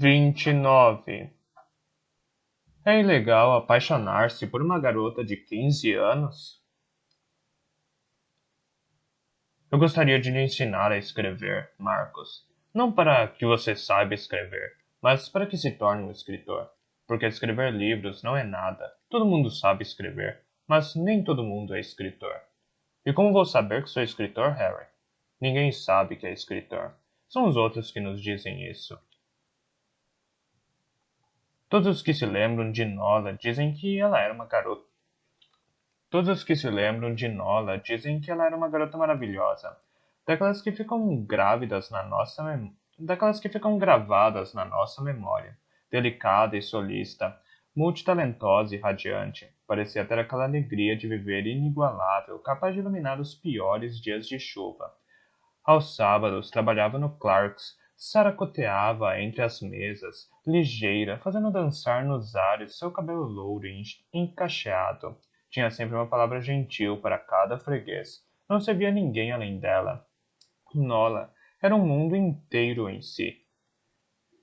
29. É ilegal apaixonar-se por uma garota de 15 anos? Eu gostaria de lhe ensinar a escrever, Marcos. Não para que você saiba escrever, mas para que se torne um escritor. Porque escrever livros não é nada. Todo mundo sabe escrever, mas nem todo mundo é escritor. E como vou saber que sou escritor, Harry? Ninguém sabe que é escritor. São os outros que nos dizem isso. Todos os que se lembram de Nola dizem que ela era uma garota. Todos os que se lembram de Nola dizem que ela era uma garota maravilhosa, daquelas que ficam grávidas na nossa daquelas que ficam gravadas na nossa memória, delicada e solista, multitalentosa e radiante, parecia ter aquela alegria de viver inigualável, capaz de iluminar os piores dias de chuva. Aos sábados trabalhava no Clark's, saracoteava entre as mesas, ligeira, fazendo dançar nos ares seu cabelo louro e encacheado. Tinha sempre uma palavra gentil para cada freguês. Não se via ninguém além dela. Nola era um mundo inteiro em si.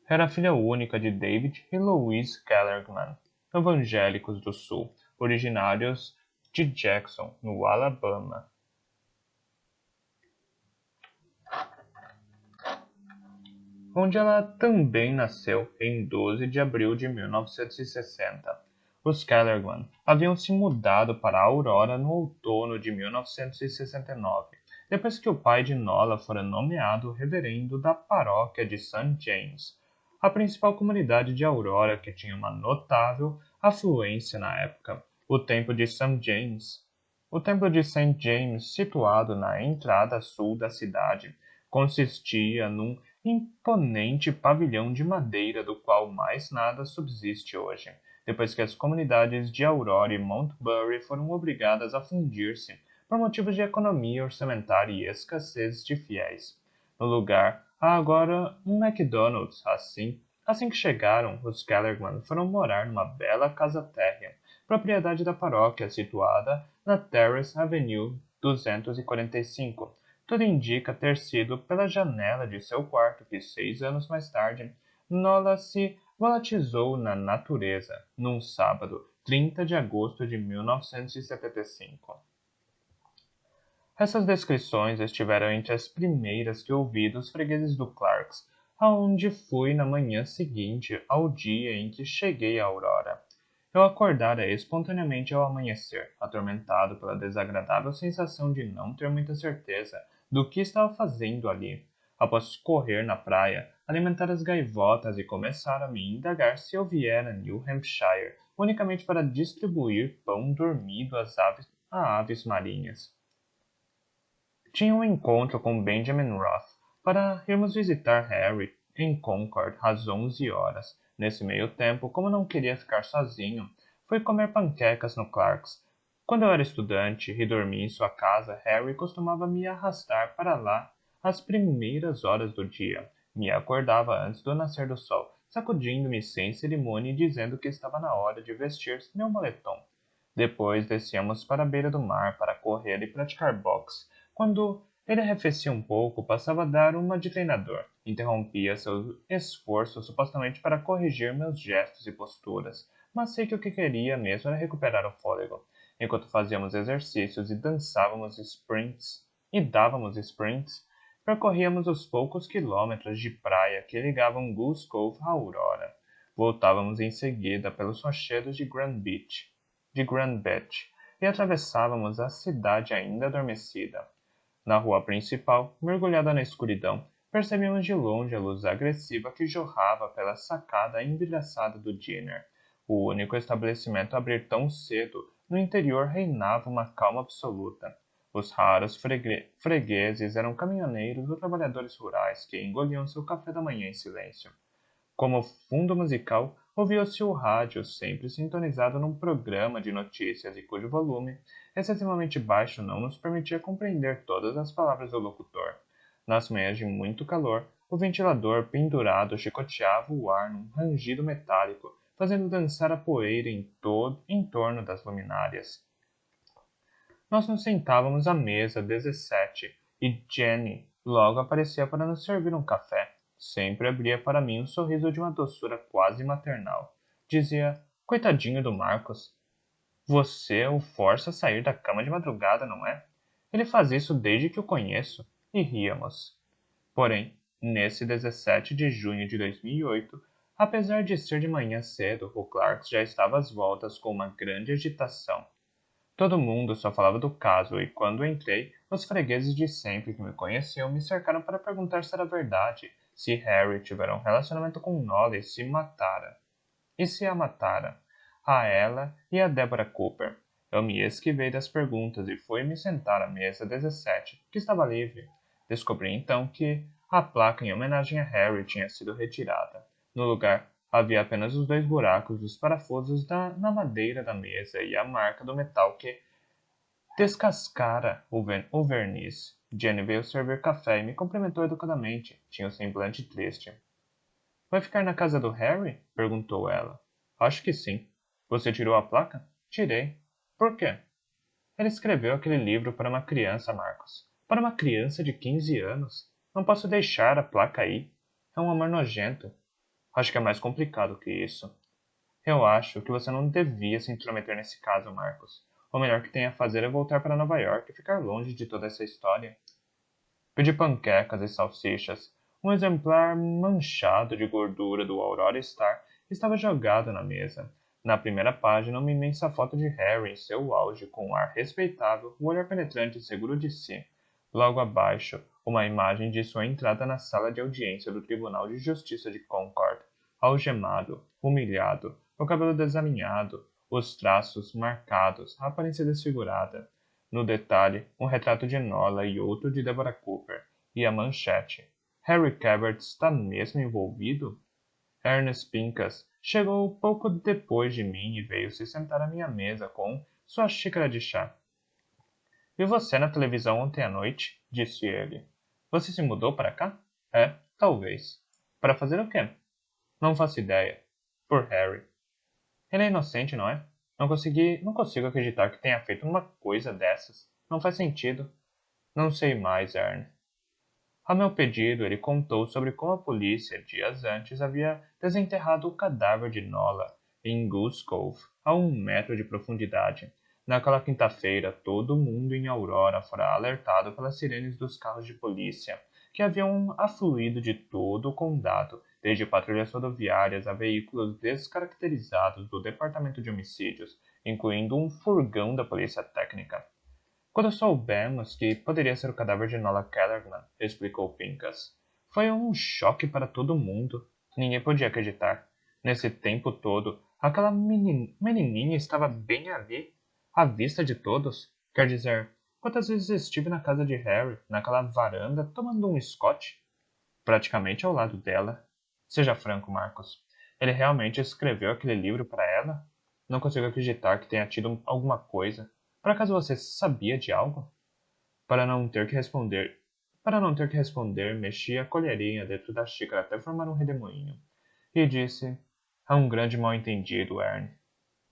Era a filha única de David e Louise Kellerman, evangélicos do Sul, originários de Jackson, no Alabama, onde ela também nasceu em 12 de abril de 1960. Os Kellerman haviam se mudado para Aurora no outono de 1969, depois que o pai de Nola fora nomeado reverendo da paróquia de St. James, a principal comunidade de Aurora que tinha uma notável afluência na época. O templo de St. James, situado na entrada sul da cidade, consistia num imponente pavilhão de madeira do qual mais nada subsiste hoje, depois que as comunidades de Aurora e Montbury foram obrigadas a fundir-se por motivos de economia orçamentária e escassez de fiéis. No lugar, há agora um McDonald's. Assim que chegaram, os Kellerman foram morar numa bela casa térrea, propriedade da paróquia situada na Terrace Avenue 245. Tudo indica ter sido pela janela de seu quarto que 6 anos mais tarde, Nola se volatizou na natureza, num sábado, 30 de agosto de 1975. Essas descrições estiveram entre as primeiras que ouvi dos fregueses do Clarks, aonde fui na manhã seguinte ao dia em que cheguei a Aurora. Eu acordara espontaneamente ao amanhecer, atormentado pela desagradável sensação de não ter muita certeza do que estava fazendo ali. Após correr na praia, alimentar as gaivotas e começar a me indagar se eu viera a New Hampshire unicamente para distribuir pão dormido a aves marinhas. Tinha um encontro com Benjamin Roth para irmos visitar Harry em Concord às 11 horas. Nesse meio tempo, como não queria ficar sozinho, fui comer panquecas no Clark's. Quando eu era estudante e dormia em sua casa, Harry costumava me arrastar para lá às primeiras horas do dia. Me acordava antes do nascer do sol, sacudindo-me sem cerimônia e dizendo que estava na hora de vestir meu moletom. Depois descíamos para a beira do mar para correr e praticar boxe. Quando ele arrefecia um pouco, passava a dar uma de treinador. Interrompia seu esforço supostamente para corrigir meus gestos e posturas, mas sei que o que queria mesmo era recuperar o fôlego. Enquanto fazíamos exercícios e dávamos sprints, percorríamos os poucos quilômetros de praia que ligavam Goose Cove à Aurora. Voltávamos em seguida pelos rochedos de Grand Beach, e atravessávamos a cidade ainda adormecida. Na rua principal, mergulhada na escuridão, percebíamos de longe a luz agressiva que jorrava pela sacada envidraçada do diner. O único estabelecimento a abrir tão cedo, no interior reinava uma calma absoluta. Os raros fregueses eram caminhoneiros ou trabalhadores rurais que engoliam seu café da manhã em silêncio. Como fundo musical, ouvia-se o rádio, sempre sintonizado num programa de notícias e cujo volume, excessivamente baixo, não nos permitia compreender todas as palavras do locutor. Nas manhãs de muito calor, o ventilador pendurado chicoteava o ar num rangido metálico, fazendo dançar a poeira em torno das luminárias. Nós nos sentávamos à mesa 17 e Jenny logo aparecia para nos servir um café. sempre abria para mim um sorriso de uma doçura quase maternal. Dizia, coitadinho do Marcos, você o força a sair da cama de madrugada, não é? Ele faz isso desde que o conheço. E ríamos. Porém, nesse 17 de junho de 2008, apesar de ser de manhã cedo, o Clarks já estava às voltas com uma grande agitação. Todo mundo só falava do caso e, quando entrei, os fregueses de sempre que me conheciam me cercaram para perguntar se era verdade, se Harry tivera um relacionamento com Nola e se matara. E se a matara? A ela e a Deborah Cooper. Eu me esquivei das perguntas e fui me sentar à mesa 17, que estava livre. Descobri então que a placa em homenagem a Harry tinha sido retirada. No lugar, havia apenas os dois buracos dos parafusos na madeira da mesa e a marca do metal que descascara o verniz. Jenny veio servir café e me cumprimentou educadamente. Tinha o semblante triste. Vai ficar na casa do Harry? Perguntou ela. Acho que sim. Você tirou a placa? Tirei. Por quê? Ele escreveu aquele livro para uma criança, Marcos. Para uma criança de 15 anos. Não posso deixar a placa aí. É um amor nojento. Acho que é mais complicado que isso. Eu acho que você não devia se intrometer nesse caso, Marcos. O melhor que tem a fazer é voltar para Nova York e ficar longe de toda essa história. Pedi panquecas e salsichas. Um exemplar manchado de gordura do Aurora Star estava jogado na mesa. Na primeira página, uma imensa foto de Harry em seu auge, com um ar respeitável, o olhar penetrante e seguro de si. Logo abaixo, uma imagem de sua entrada na sala de audiência do Tribunal de Justiça de Concord, algemado, humilhado, o cabelo desalinhado, os traços marcados, a aparência desfigurada. No detalhe, um retrato de Nola e outro de Deborah Cooper, e a manchete. Harry Cabot está mesmo envolvido? Ernest Pincus chegou pouco depois de mim e veio se sentar à minha mesa com sua xícara de chá. Vi você na televisão ontem à noite, disse ele. Você se mudou para cá? É, talvez. Para fazer o quê? Não faço ideia. Por Harry. Ele é inocente, não é? Não consigo acreditar que tenha feito uma coisa dessas. Não faz sentido. Não sei mais, Ern. A meu pedido, ele contou sobre como a polícia, dias antes, havia desenterrado o cadáver de Nola em Goose Cove, a 1 metro de profundidade. Naquela quinta-feira, todo mundo em Aurora fora alertado pelas sirenes dos carros de polícia, que haviam afluído de todo o condado, desde patrulhas rodoviárias a veículos descaracterizados do Departamento de Homicídios, incluindo um furgão da Polícia Técnica. Quando soubemos que poderia ser o cadáver de Nola Kellerman, explicou Pincus, foi um choque para todo mundo. Ninguém podia acreditar. Nesse tempo todo, aquela menininha estava bem ali, à vista de todos. Quer dizer, quantas vezes estive na casa de Harry, naquela varanda, tomando um scotch? Praticamente ao lado dela. Seja franco, Marcos. Ele realmente escreveu aquele livro para ela? Não consigo acreditar que tenha tido alguma coisa. Por acaso você sabia de algo? Para não ter que responder. Para não ter que responder, mexi a colherinha dentro da xícara até formar um redemoinho. E disse: há um grande mal-entendido, Ern.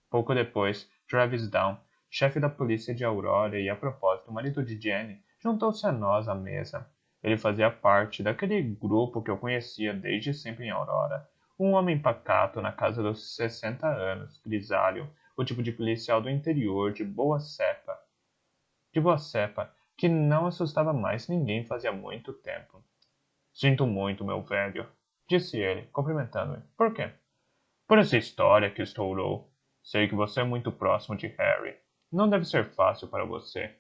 Pouco depois, Travis Down, chefe da polícia de Aurora e, a propósito, marido de Jenny, juntou-se a nós à mesa. Ele fazia parte daquele grupo que eu conhecia desde sempre em Aurora. Um homem pacato na casa dos 60 anos, grisalho, o tipo de policial do interior de boa cepa, que não assustava mais ninguém fazia muito tempo. Sinto muito, meu velho, disse ele, cumprimentando-me. Por quê? Por essa história que estourou. Sei que você é muito próximo de Harry. Não deve ser fácil para você.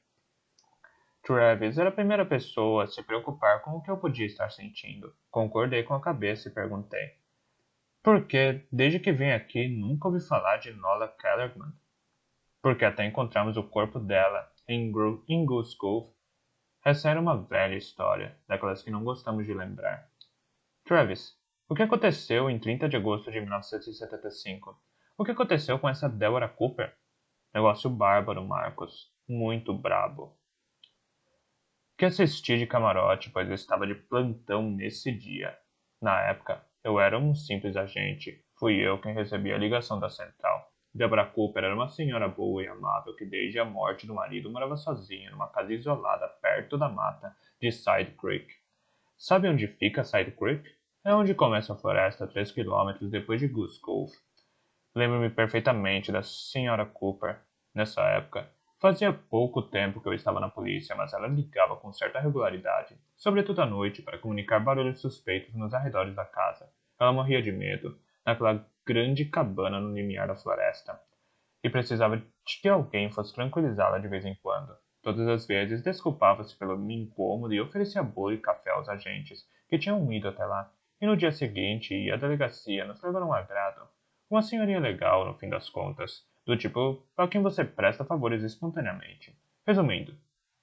Travis era a primeira pessoa a se preocupar com o que eu podia estar sentindo. Concordei com a cabeça e perguntei. Por que, desde que vim aqui, nunca ouvi falar de Nola Kellerman? Porque até encontramos o corpo dela em Goose Cove. Essa era uma velha história, daquelas que não gostamos de lembrar. Travis, o que aconteceu em 30 de agosto de 1975? O que aconteceu com essa Deborah Cooper? Negócio bárbaro, Marcos. Muito brabo. Que assisti de camarote, pois eu estava de plantão nesse dia. Na época, eu era um simples agente. Fui eu quem recebia a ligação da central. Deborah Cooper era uma senhora boa e amável que desde a morte do marido morava sozinha numa casa isolada perto da mata de Side Creek. Sabe onde fica Side Creek? É onde começa a floresta, a 3 quilômetros depois de Goose Cove. Lembro-me perfeitamente da Sra. Cooper. Nessa época, fazia pouco tempo que eu estava na polícia, mas ela ligava com certa regularidade, sobretudo à noite, para comunicar barulhos suspeitos nos arredores da casa. Ela morria de medo, naquela grande cabana no limiar da floresta, e precisava de que alguém fosse tranquilizá-la de vez em quando. Todas as vezes desculpava-se pelo incômodo e oferecia bolo e café aos agentes que tinham ido até lá, e no dia seguinte ia à delegacia nos levar um agrado. Uma senhorinha legal, no fim das contas, do tipo a quem você presta favores espontaneamente. Resumindo,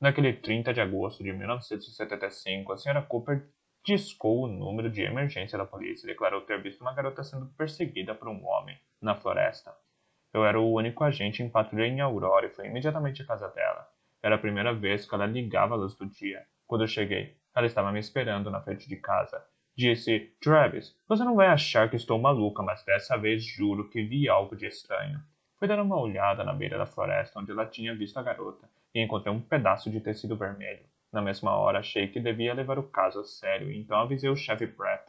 naquele 30 de agosto de 1975, a senhora Cooper discou o número de emergência da polícia e declarou ter visto uma garota sendo perseguida por um homem na floresta. Eu era o único agente em patrulha em Aurora e fui imediatamente à casa dela. Era a primeira vez que ela ligava a luz do dia. Quando eu cheguei, ela estava me esperando na frente de casa. Disse: Travis, você não vai achar que estou maluca, mas dessa vez juro que vi algo de estranho. Fui dar uma olhada na beira da floresta onde ela tinha visto a garota e encontrei um pedaço de tecido vermelho. Na mesma hora achei que devia levar o caso a sério e então avisei o chefe Pratt,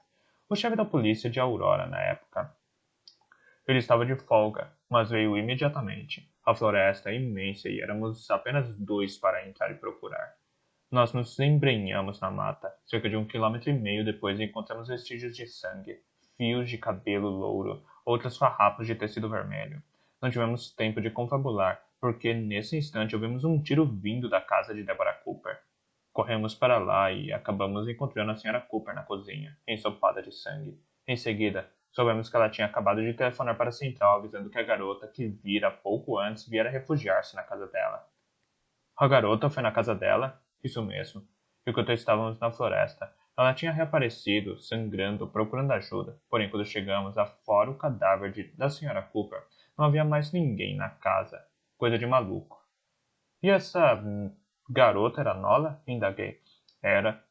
o chefe da polícia de Aurora na época. Ele estava de folga, mas veio imediatamente. A floresta é imensa e éramos apenas dois para entrar e procurar. Nós nos embrenhamos na mata. Cerca de 1,5 km depois encontramos vestígios de sangue, fios de cabelo louro, outros farrapos de tecido vermelho. Não tivemos tempo de confabular, porque nesse instante ouvimos um tiro vindo da casa de Deborah Cooper. Corremos para lá e acabamos encontrando a Sra. Cooper na cozinha, ensopada de sangue. Em seguida, soubemos que ela tinha acabado de telefonar para a central avisando que a garota que vira pouco antes viera refugiar-se na casa dela. A garota foi na casa dela? Isso mesmo. Enquanto estávamos na floresta, ela tinha reaparecido, sangrando, procurando ajuda. Porém, quando chegamos, afora o cadáver da Sra. Cooper, não havia mais ninguém na casa. Coisa de maluco. E essa garota era Nola? Indaguei. Era.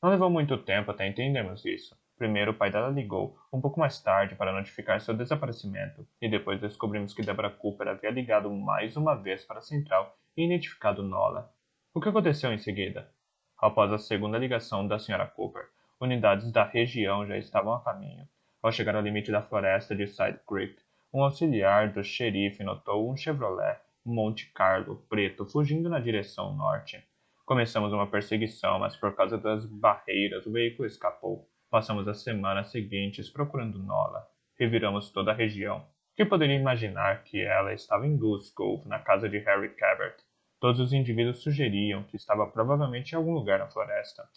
Não levou muito tempo até entendermos isso. Primeiro, o pai dela ligou, um pouco mais tarde, para notificar seu desaparecimento, e depois descobrimos que Deborah Cooper havia ligado mais uma vez para a central e identificado Nola. O que aconteceu em seguida? Após a segunda ligação da Sra. Cooper, unidades da região já estavam a caminho. Ao chegar ao limite da floresta de Side Creek, um auxiliar do xerife notou um Chevrolet Monte Carlo preto fugindo na direção norte. Começamos uma perseguição, mas por causa das barreiras o veículo escapou. Passamos as semanas seguintes procurando Nola. Reviramos toda a região. Quem poderia imaginar que ela estava em Goose Cove, na casa de Harry Cabot? Todos os indivíduos sugeriam que estava provavelmente em algum lugar na floresta.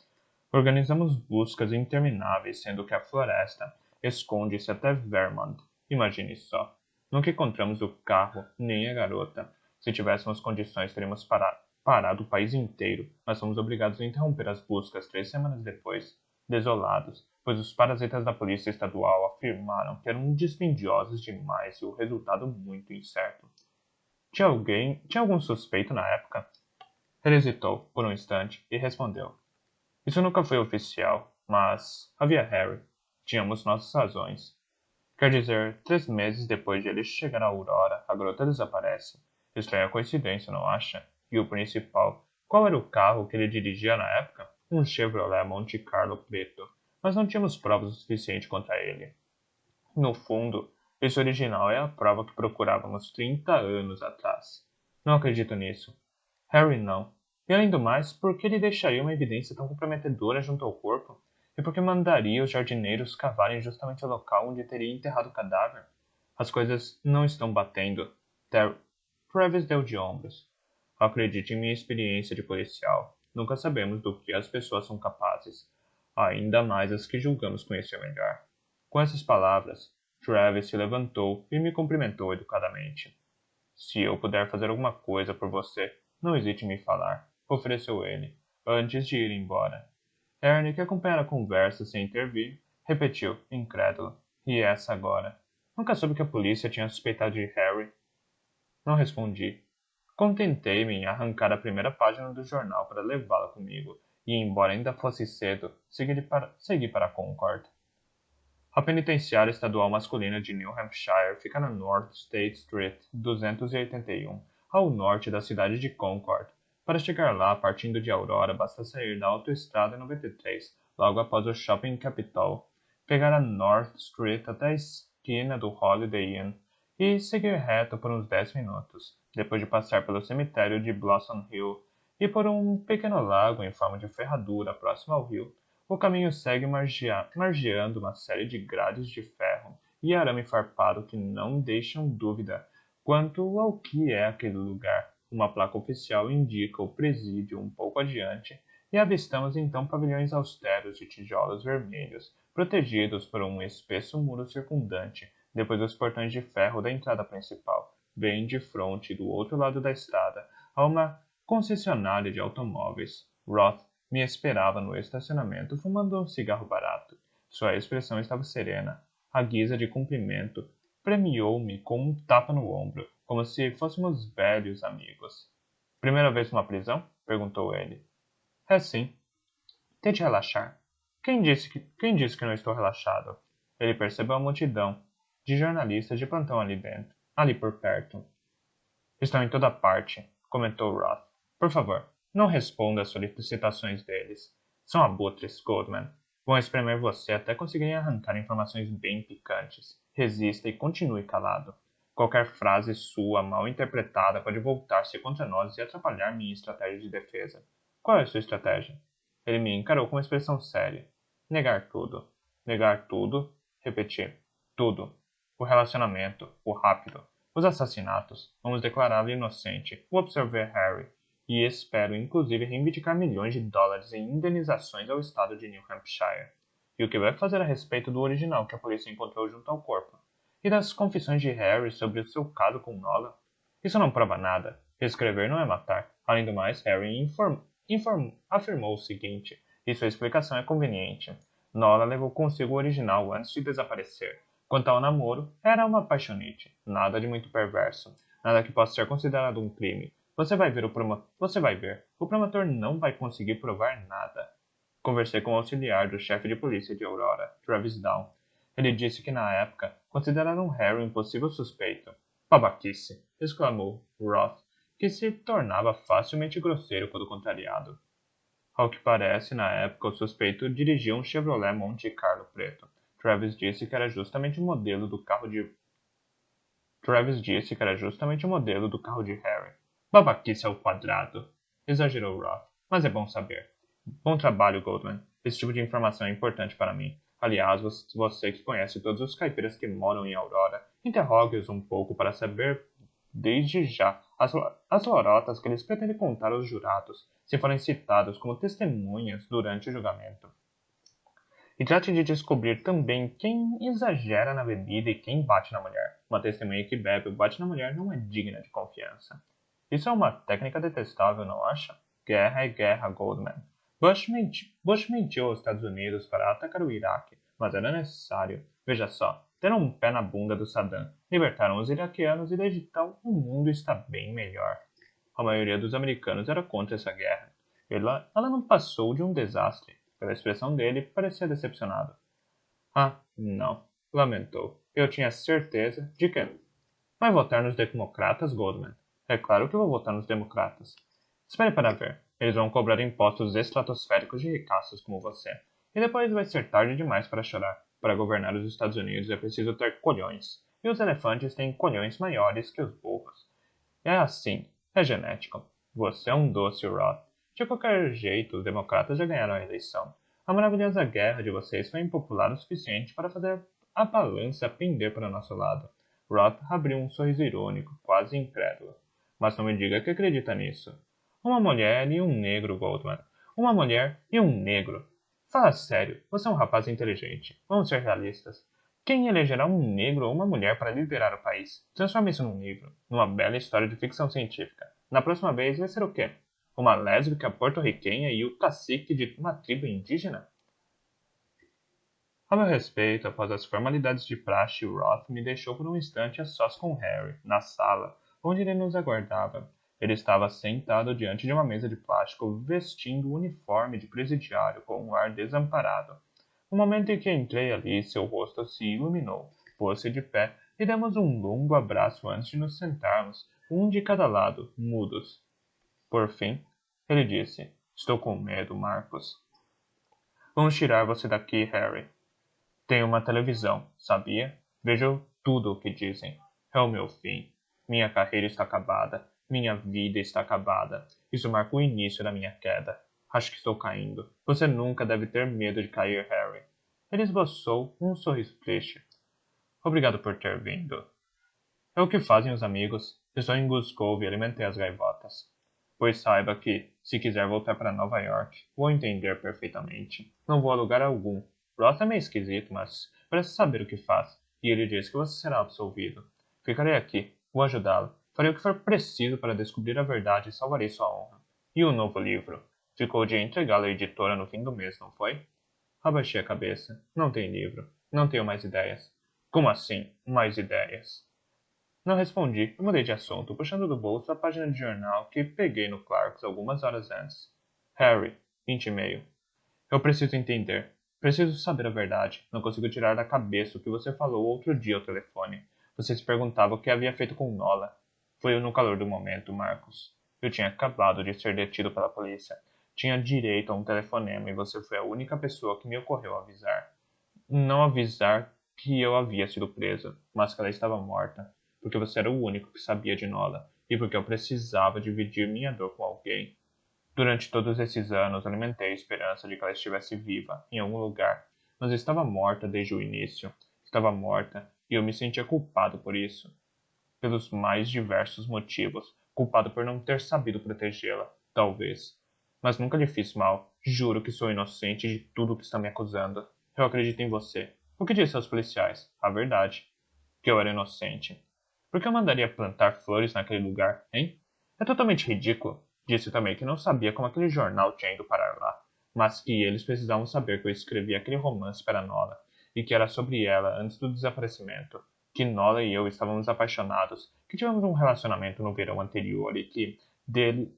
Organizamos buscas intermináveis, sendo que a floresta esconde-se até Vermont. Imagine só. Nunca encontramos o carro, nem a garota. Se tivéssemos condições, teríamos parado o país inteiro, mas fomos obrigados a interromper as buscas 3 semanas depois, desolados, pois os parasitas da polícia estadual afirmaram que eram dispendiosos demais e o resultado muito incerto. Tinha algum suspeito na época? Ele hesitou por um instante e respondeu. Isso nunca foi oficial, mas havia Harry. Tínhamos nossas razões. Quer dizer, 3 meses depois de ele chegar à Aurora, a garota desaparece. Estranha coincidência, não acha? E o principal, qual era o carro que ele dirigia na época? Um Chevrolet Monte Carlo preto. Mas não tínhamos provas o suficiente contra ele. No fundo, esse original é a prova que procurávamos 30 anos atrás. Não acredito nisso. Harry não. E além do mais, por que ele deixaria uma evidência tão comprometedora junto ao corpo? E por que mandaria os jardineiros cavarem justamente o local onde teria enterrado o cadáver? As coisas não estão batendo. Travis deu de ombros. Acredite em minha experiência de policial. Nunca sabemos do que as pessoas são capazes. Ainda mais as que julgamos conhecer melhor. Com essas palavras, Travis se levantou e me cumprimentou educadamente. Se eu puder fazer alguma coisa por você, não hesite em me falar, ofereceu ele, antes de ir embora. Ernie, que acompanhara a conversa sem intervir, repetiu, incrédulo. E essa agora? Nunca soube que a polícia tinha suspeitado de Harry. Não respondi. Contentei-me em arrancar a primeira página do jornal para levá-la comigo, e embora ainda fosse cedo, segui para Concord. A penitenciária estadual masculina de New Hampshire fica na North State Street 281, ao norte da cidade de Concord. Para chegar lá, partindo de Aurora, basta sair da Autoestrada 93, logo após o Shopping Capitol. pegar a North Street até a esquina do Holiday Inn e seguir reto por uns 10 minutos, depois de passar pelo cemitério de Blossom Hill e por um pequeno lago em forma de ferradura próximo ao rio. O caminho segue margeando uma série de grades de ferro e arame farpado que não deixam dúvida quanto ao que é aquele lugar. Uma placa oficial indica o presídio um pouco adiante e avistamos então pavilhões austeros de tijolos vermelhos, protegidos por um espesso muro circundante, depois os portões de ferro da entrada principal, bem de frente do outro lado da estrada, a uma concessionária de automóveis. Roth me esperava no estacionamento fumando um cigarro barato. Sua expressão estava serena. À guisa de cumprimento, premiou-me com um tapa no ombro, como se fôssemos velhos amigos. Primeira vez numa prisão? Perguntou ele. É sim. Tente relaxar. Quem disse que não estou relaxado? Ele percebeu a multidão de jornalistas de plantão ali dentro, ali por perto. Estão em toda parte, comentou Roth. Por favor, não responda às solicitações deles. São abutres, Goldman. Vão espremer você até conseguirem arrancar informações bem picantes. Resista e continue calado. Qualquer frase sua mal interpretada pode voltar-se contra nós e atrapalhar minha estratégia de defesa. Qual é a sua estratégia? Ele me encarou com uma expressão séria. Negar tudo. Negar tudo? Repeti. Tudo. O relacionamento, o rápido, os assassinatos. Vamos declará-lo inocente. O absorver Harry. E espero, inclusive, reivindicar milhões de dólares em indenizações ao estado de New Hampshire. E o que vai fazer a respeito do original que a polícia encontrou junto ao corpo? E das confissões de Harry sobre o seu caso com Nola? Isso não prova nada. Escrever não é matar. Além do mais, Harry afirmou o seguinte, e sua explicação é conveniente. Nola levou consigo o original antes de desaparecer. Quanto ao namoro, era uma paixonite, nada de muito perverso, nada que possa ser considerado um crime. Você vai ver. O promotor não vai conseguir provar nada. Conversei com o auxiliar do chefe de polícia de Aurora, Travis Down. Ele disse que na época consideraram Harry um possível suspeito. Babaquice! Exclamou Roth, que se tornava facilmente grosseiro quando contrariado. Ao que parece, na época, o suspeito dirigia um Chevrolet Monte Carlo preto. Travis disse que era justamente o modelo do carro de Harry. Babaquice ao quadrado! Exagerou Roth. Mas é bom saber. Bom trabalho, Goldman. Esse tipo de informação é importante para mim. Aliás, você que conhece todos os caipiras que moram em Aurora, interrogue-os um pouco para saber desde já as lorotas que eles pretendem contar aos jurados, se forem citados como testemunhas durante o julgamento. E trate de descobrir também quem exagera na bebida e quem bate na mulher. Uma testemunha que bebe ou bate na mulher não é digna de confiança. Isso é uma técnica detestável, não acha? Guerra é guerra, Goldman. Bush mentiu aos Estados Unidos para atacar o Iraque, mas era necessário. Veja só, deram um pé na bunda do Saddam, libertaram os iraquianos e desde então o mundo está bem melhor. A maioria dos americanos era contra essa guerra. Ela não passou de um desastre. Pela expressão dele, parecia decepcionado. Ah, não, lamentou. Eu tinha certeza de que... Vai votar nos democratas, Goldman? É claro que vou votar nos democratas. Espere para ver. Eles vão cobrar impostos estratosféricos de ricaços como você. E depois vai ser tarde demais para chorar. Para governar os Estados Unidos é preciso ter colhões. E os elefantes têm colhões maiores que os burros. É assim. É genético. Você é um doce, Roth. De qualquer jeito, os democratas já ganharam a eleição. A maravilhosa guerra de vocês foi impopular o suficiente para fazer a balança pender para nosso lado. Roth abriu um sorriso irônico, quase incrédulo. Mas não me diga que acredita nisso. Uma mulher e um negro, Goldman. Uma mulher e um negro. Fala sério, você é um rapaz inteligente. Vamos ser realistas. Quem elegerá um negro ou uma mulher para liderar o país? Transforme isso num livro, numa bela história de ficção científica. Na próxima vez vai ser o quê? Uma lésbica porto-riquenha e o cacique de uma tribo indígena? A meu respeito, após as formalidades de praxe, Roth me deixou por um instante a sós com Harry, na sala, onde ele nos aguardava. Ele estava sentado diante de uma mesa de plástico, vestindo o uniforme de presidiário com um ar desamparado. No momento em que entrei ali, seu rosto se iluminou, pôs-se de pé e demos um longo abraço antes de nos sentarmos, um de cada lado, mudos. Por fim, ele disse, estou com medo, Marcos. Vamos tirar você daqui, Harry. Tenho uma televisão, sabia? Vejo tudo o que dizem. É o meu fim. Minha carreira está acabada. Minha vida está acabada. Isso marca o início da minha queda. Acho que estou caindo. Você nunca deve ter medo de cair, Harry. Ele esboçou um sorriso triste. Obrigado por ter vindo. É o que fazem os amigos. Estou em Glasgow e alimentei as gaivotas. Pois saiba que, se quiser voltar para Nova York, vou entender perfeitamente. Não vou a lugar algum. Ross é meio esquisito, mas parece saber o que faz, e ele diz que você será absolvido. Ficarei aqui, vou ajudá-lo. Farei o que for preciso para descobrir a verdade e salvarei sua honra. E o novo livro? Ficou de entregá-lo à editora no fim do mês, não foi? Abaixei a cabeça. Não tem livro. Não tenho mais ideias. Como assim, mais ideias? Não respondi e mudei de assunto, puxando do bolso a página de jornal que peguei no Clarks algumas horas antes. Harry, intimei-o. Eu preciso entender. Preciso saber a verdade. Não consigo tirar da cabeça o que você falou outro dia ao telefone. Você se perguntava o que havia feito com Nola. Foi no calor do momento, Marcos. Eu tinha acabado de ser detido pela polícia. Tinha direito a um telefonema e você foi a única pessoa que me ocorreu avisar. Não avisar que eu havia sido preso, mas que ela estava morta, porque você era o único que sabia de Nola, e porque eu precisava dividir minha dor com alguém. Durante todos esses anos, alimentei a esperança de que ela estivesse viva, em algum lugar, mas estava morta desde o início. Estava morta, e eu me sentia culpado por isso, pelos mais diversos motivos, culpado por não ter sabido protegê-la, talvez. Mas nunca lhe fiz mal. Juro que sou inocente de tudo o que está me acusando. Eu acredito em você. O que disse aos policiais? A verdade. Que eu era inocente. Por que eu mandaria plantar flores naquele lugar, hein? É totalmente ridículo. Disse também que não sabia como aquele jornal tinha ido parar lá, mas que eles precisavam saber que eu escrevi aquele romance para Nola, e que era sobre ela antes do desaparecimento, que Nola e eu estávamos apaixonados, que tivemos um relacionamento no verão anterior e que, dele,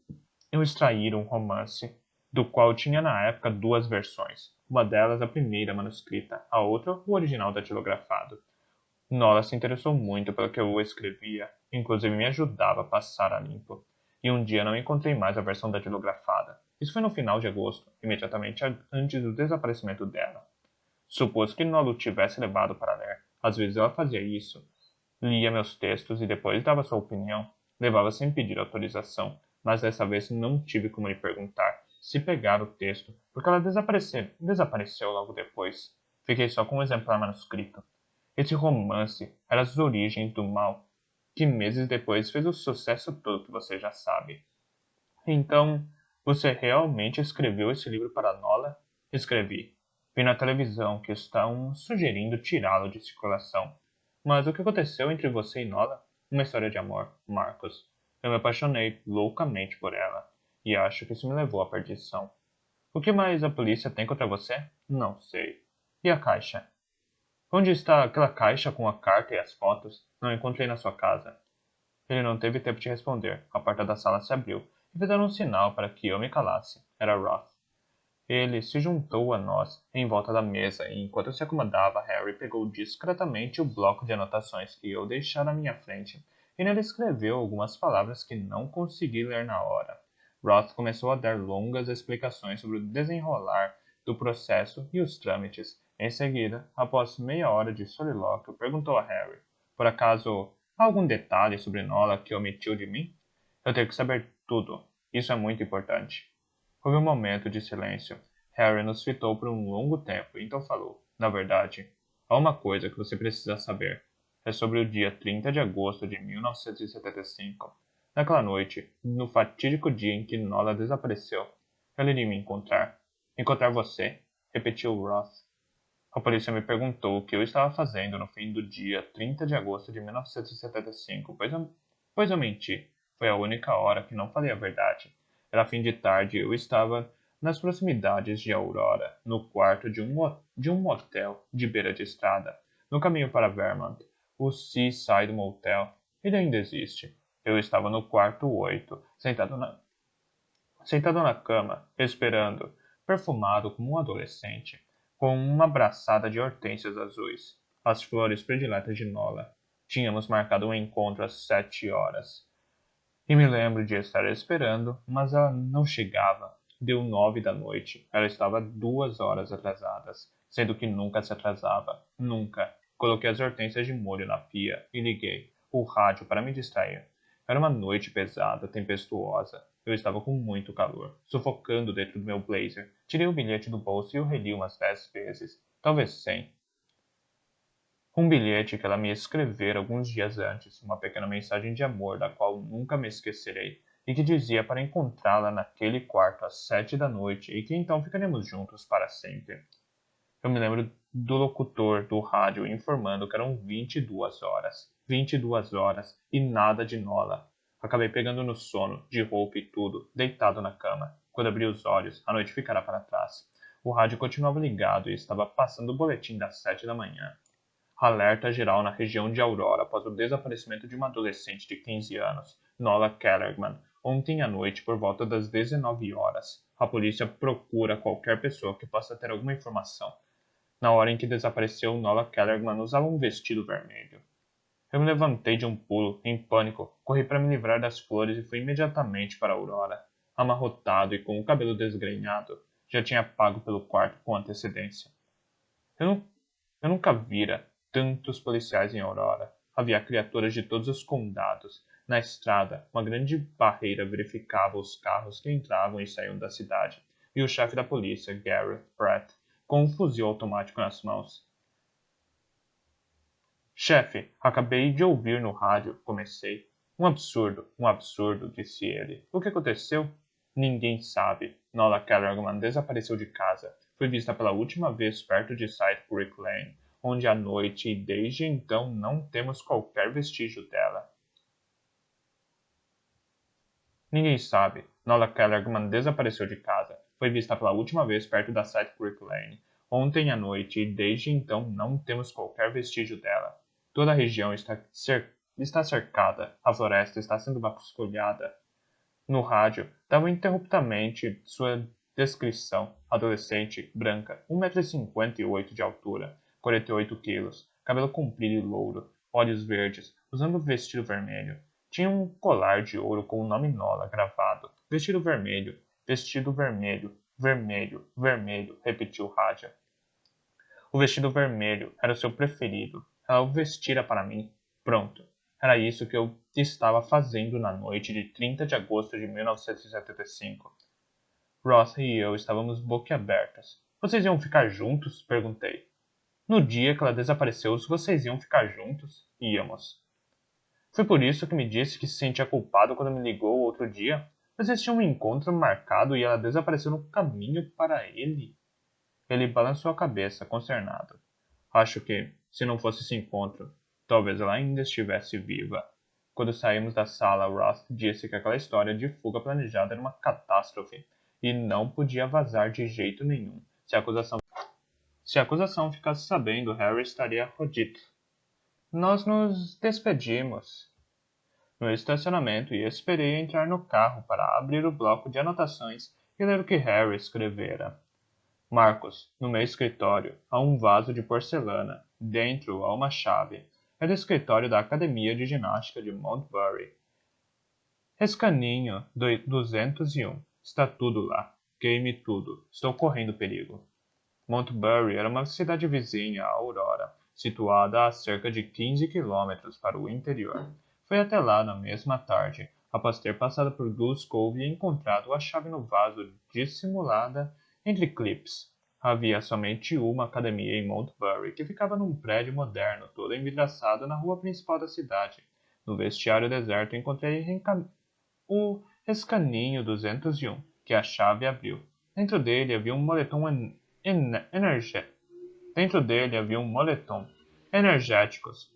eu extraíra um romance, do qual tinha na época duas versões, uma delas a primeira manuscrita, a outra o original datilografado. Nola se interessou muito pelo que eu escrevia, inclusive me ajudava a passar a limpo. E um dia não encontrei mais a versão datilografada. Isso foi no final de agosto, imediatamente antes do desaparecimento dela. Supus que Nola o tivesse levado para ler. Às vezes ela fazia isso. Lia meus textos e depois dava sua opinião. Levava sem pedir autorização, mas dessa vez não tive como lhe perguntar se pegar o texto, porque ela desapareceu logo depois. Fiquei só com um exemplar manuscrito. Esse romance era as origens do mal, que meses depois fez o sucesso todo que você já sabe. Então, você realmente escreveu esse livro para Nola? Escrevi. Vi na televisão que estão sugerindo tirá-lo de circulação. Mas o que aconteceu entre você e Nola? Uma história de amor, Marcos. Eu me apaixonei loucamente por ela, e acho que isso me levou à perdição. O que mais a polícia tem contra você? Não sei. E a caixa? Onde está aquela caixa com a carta e as fotos? Não encontrei na sua casa. Ele não teve tempo de responder. A porta da sala se abriu e fizeram um sinal para que eu me calasse. Era Roth. Ele se juntou a nós em volta da mesa e, enquanto se acomodava, Harry pegou discretamente o bloco de anotações que eu deixara à minha frente e nele escreveu algumas palavras que não consegui ler na hora. Roth começou a dar longas explicações sobre o desenrolar do processo e os trâmites. Em seguida, após meia hora de solilóquio, perguntou a Harry: por acaso há algum detalhe sobre Nola que omitiu de mim? Eu tenho que saber tudo. Isso é muito importante. Houve um momento de silêncio. Harry nos fitou por um longo tempo, e então falou: na verdade, há uma coisa que você precisa saber. É sobre o dia 30 de agosto de 1975. Naquela noite, no fatídico dia em que Nola desapareceu, ela iria me encontrar. Encontrar você? Repetiu Roth. A polícia me perguntou o que eu estava fazendo no fim do dia 30 de agosto de 1975, pois eu menti. Foi a única hora que não falei a verdade. Era fim de tarde e eu estava nas proximidades de Aurora, no quarto de um motel de beira de estrada, no caminho para Vermont, o Seaside Motel. Ele ainda existe. Eu estava no quarto 8, sentado na cama, esperando, perfumado como um adolescente, com uma abraçada de hortênsias azuis, as flores prediletas de Nola. Tínhamos marcado um encontro às 7 horas. E me lembro de estar esperando, mas ela não chegava. Deu 9 da noite. Ela estava 2 horas atrasadas. sendo que nunca se atrasava. Nunca. Coloquei as hortênsias de molho na pia e liguei o rádio para me distrair. Era uma noite pesada, tempestuosa. Eu estava com muito calor, sufocando dentro do meu blazer. Tirei o bilhete do bolso e o reli umas 10 vezes, talvez 100. Um bilhete que ela me escrevera alguns dias antes, uma pequena mensagem de amor da qual nunca me esquecerei, e que dizia para encontrá-la naquele quarto às 7 da noite e que então ficaremos juntos para sempre. Eu me lembro do locutor do rádio informando que eram 22 horas. 22 horas e nada de Nola. Acabei pegando no sono, de roupa e tudo, deitado na cama. Quando abri os olhos, a noite ficara para trás. O rádio continuava ligado e estava passando o boletim das 7 da manhã. Alerta geral na região de Aurora após o desaparecimento de uma adolescente de 15 anos, Nola Kellerman, ontem à noite por volta das 19 horas. A polícia procura qualquer pessoa que possa ter alguma informação. Na hora em que desapareceu, Nola Kellerman usava um vestido vermelho. Eu me levantei de um pulo, em pânico, corri para me livrar das flores e fui imediatamente para Aurora. Amarrotado e com o cabelo desgrenhado, já tinha pago pelo quarto com antecedência. Eu, eu nunca vira tantos policiais em Aurora. Havia criaturas de todos os condados. Na estrada, uma grande barreira verificava os carros que entravam e saíam da cidade, e o chefe da polícia, Gareth Pratt, com um fuzil automático nas mãos. Chefe, acabei de ouvir no rádio, comecei. Um absurdo, disse ele. O que aconteceu? Ninguém sabe. Nola Kellerman desapareceu de casa. Foi vista pela última vez perto de Side Creek Lane, onde à noite e desde então não temos qualquer vestígio dela. Ninguém sabe. Nola Kellerman desapareceu de casa. Foi vista pela última vez perto da Side Creek Lane, ontem à noite e desde então não temos qualquer vestígio dela. Toda a região está cercada, a floresta está sendo vasculhada. No rádio, dava interruptamente sua descrição. Adolescente, branca, 1,58 m de altura, 48 quilos, cabelo comprido e louro, olhos verdes, usando vestido vermelho. Tinha um colar de ouro com o nome Nola gravado. Vestido vermelho, vermelho, vermelho, repetiu o rádio. O vestido vermelho era o seu preferido. Ela o vestira para mim. Pronto. Era isso que eu estava fazendo na noite de 30 de agosto de 1975. Ross e eu estávamos boquiabertas. Vocês iam ficar juntos? Perguntei. No dia que ela desapareceu, vocês iam ficar juntos? Íamos. Foi por isso que me disse que se sentia culpado quando me ligou outro dia? Vocês tinham um encontro marcado e ela desapareceu no caminho para ele? Ele balançou a cabeça, consternado. Acho que, se não fosse esse encontro, talvez ela ainda estivesse viva. Quando saímos da sala, Ross disse que aquela história de fuga planejada era uma catástrofe e não podia vazar de jeito nenhum. Se a acusação ficasse sabendo, Harry estaria rodito. Nós nos despedimos no estacionamento e esperei entrar no carro para abrir o bloco de anotações e ler o que Harry escrevera. Marcos, no meu escritório, há um vaso de porcelana. Dentro há uma chave. É do escritório da Academia de Ginástica de Montbury. Escaninho 201. Está tudo lá. Queime tudo. Estou correndo perigo. Montbury era uma cidade vizinha a Aurora, situada a cerca de 15 quilômetros para o interior. Foi até lá na mesma tarde, após ter passado por Goose Cove e encontrado a chave no vaso dissimulada entre clipes. Havia somente uma academia em Montbury, que ficava num prédio moderno, todo envidraçado na rua principal da cidade. No vestiário deserto encontrei o escaninho 201, que a chave abriu. Dentro dele havia um moletom energéticos,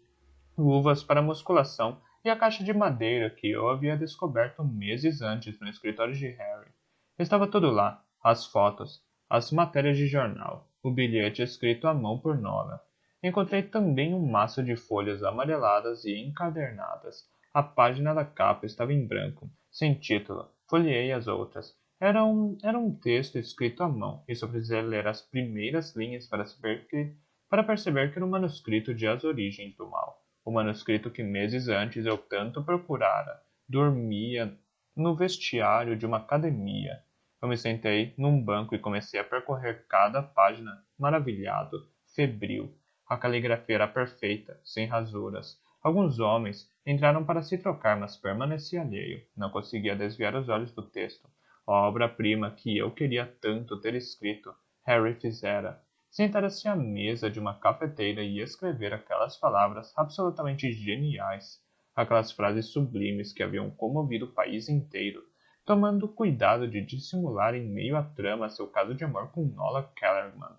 luvas para musculação e a caixa de madeira que eu havia descoberto meses antes no escritório de Harry. Estava tudo lá, as fotos, as matérias de jornal, o bilhete escrito à mão por Nola. Encontrei também um maço de folhas amareladas e encadernadas. A página da capa estava em branco, sem título. Folheei as outras. Era um texto escrito à mão, e só precisei ler as primeiras linhas para perceber que era um manuscrito de As Origens do Mal. O manuscrito que meses antes eu tanto procurara. Dormia no vestiário de uma academia. Eu me sentei num banco e comecei a percorrer cada página, maravilhado, febril. A caligrafia era perfeita, sem rasuras. Alguns homens entraram para se trocar, mas permaneci alheio. Não conseguia desviar os olhos do texto. A obra-prima que eu queria tanto ter escrito, Harry fizera. Sentara-se à mesa de uma cafeteira e escrever aquelas palavras absolutamente geniais, aquelas frases sublimes que haviam comovido o país inteiro, tomando cuidado de dissimular em meio à trama seu caso de amor com Nola Kellerman.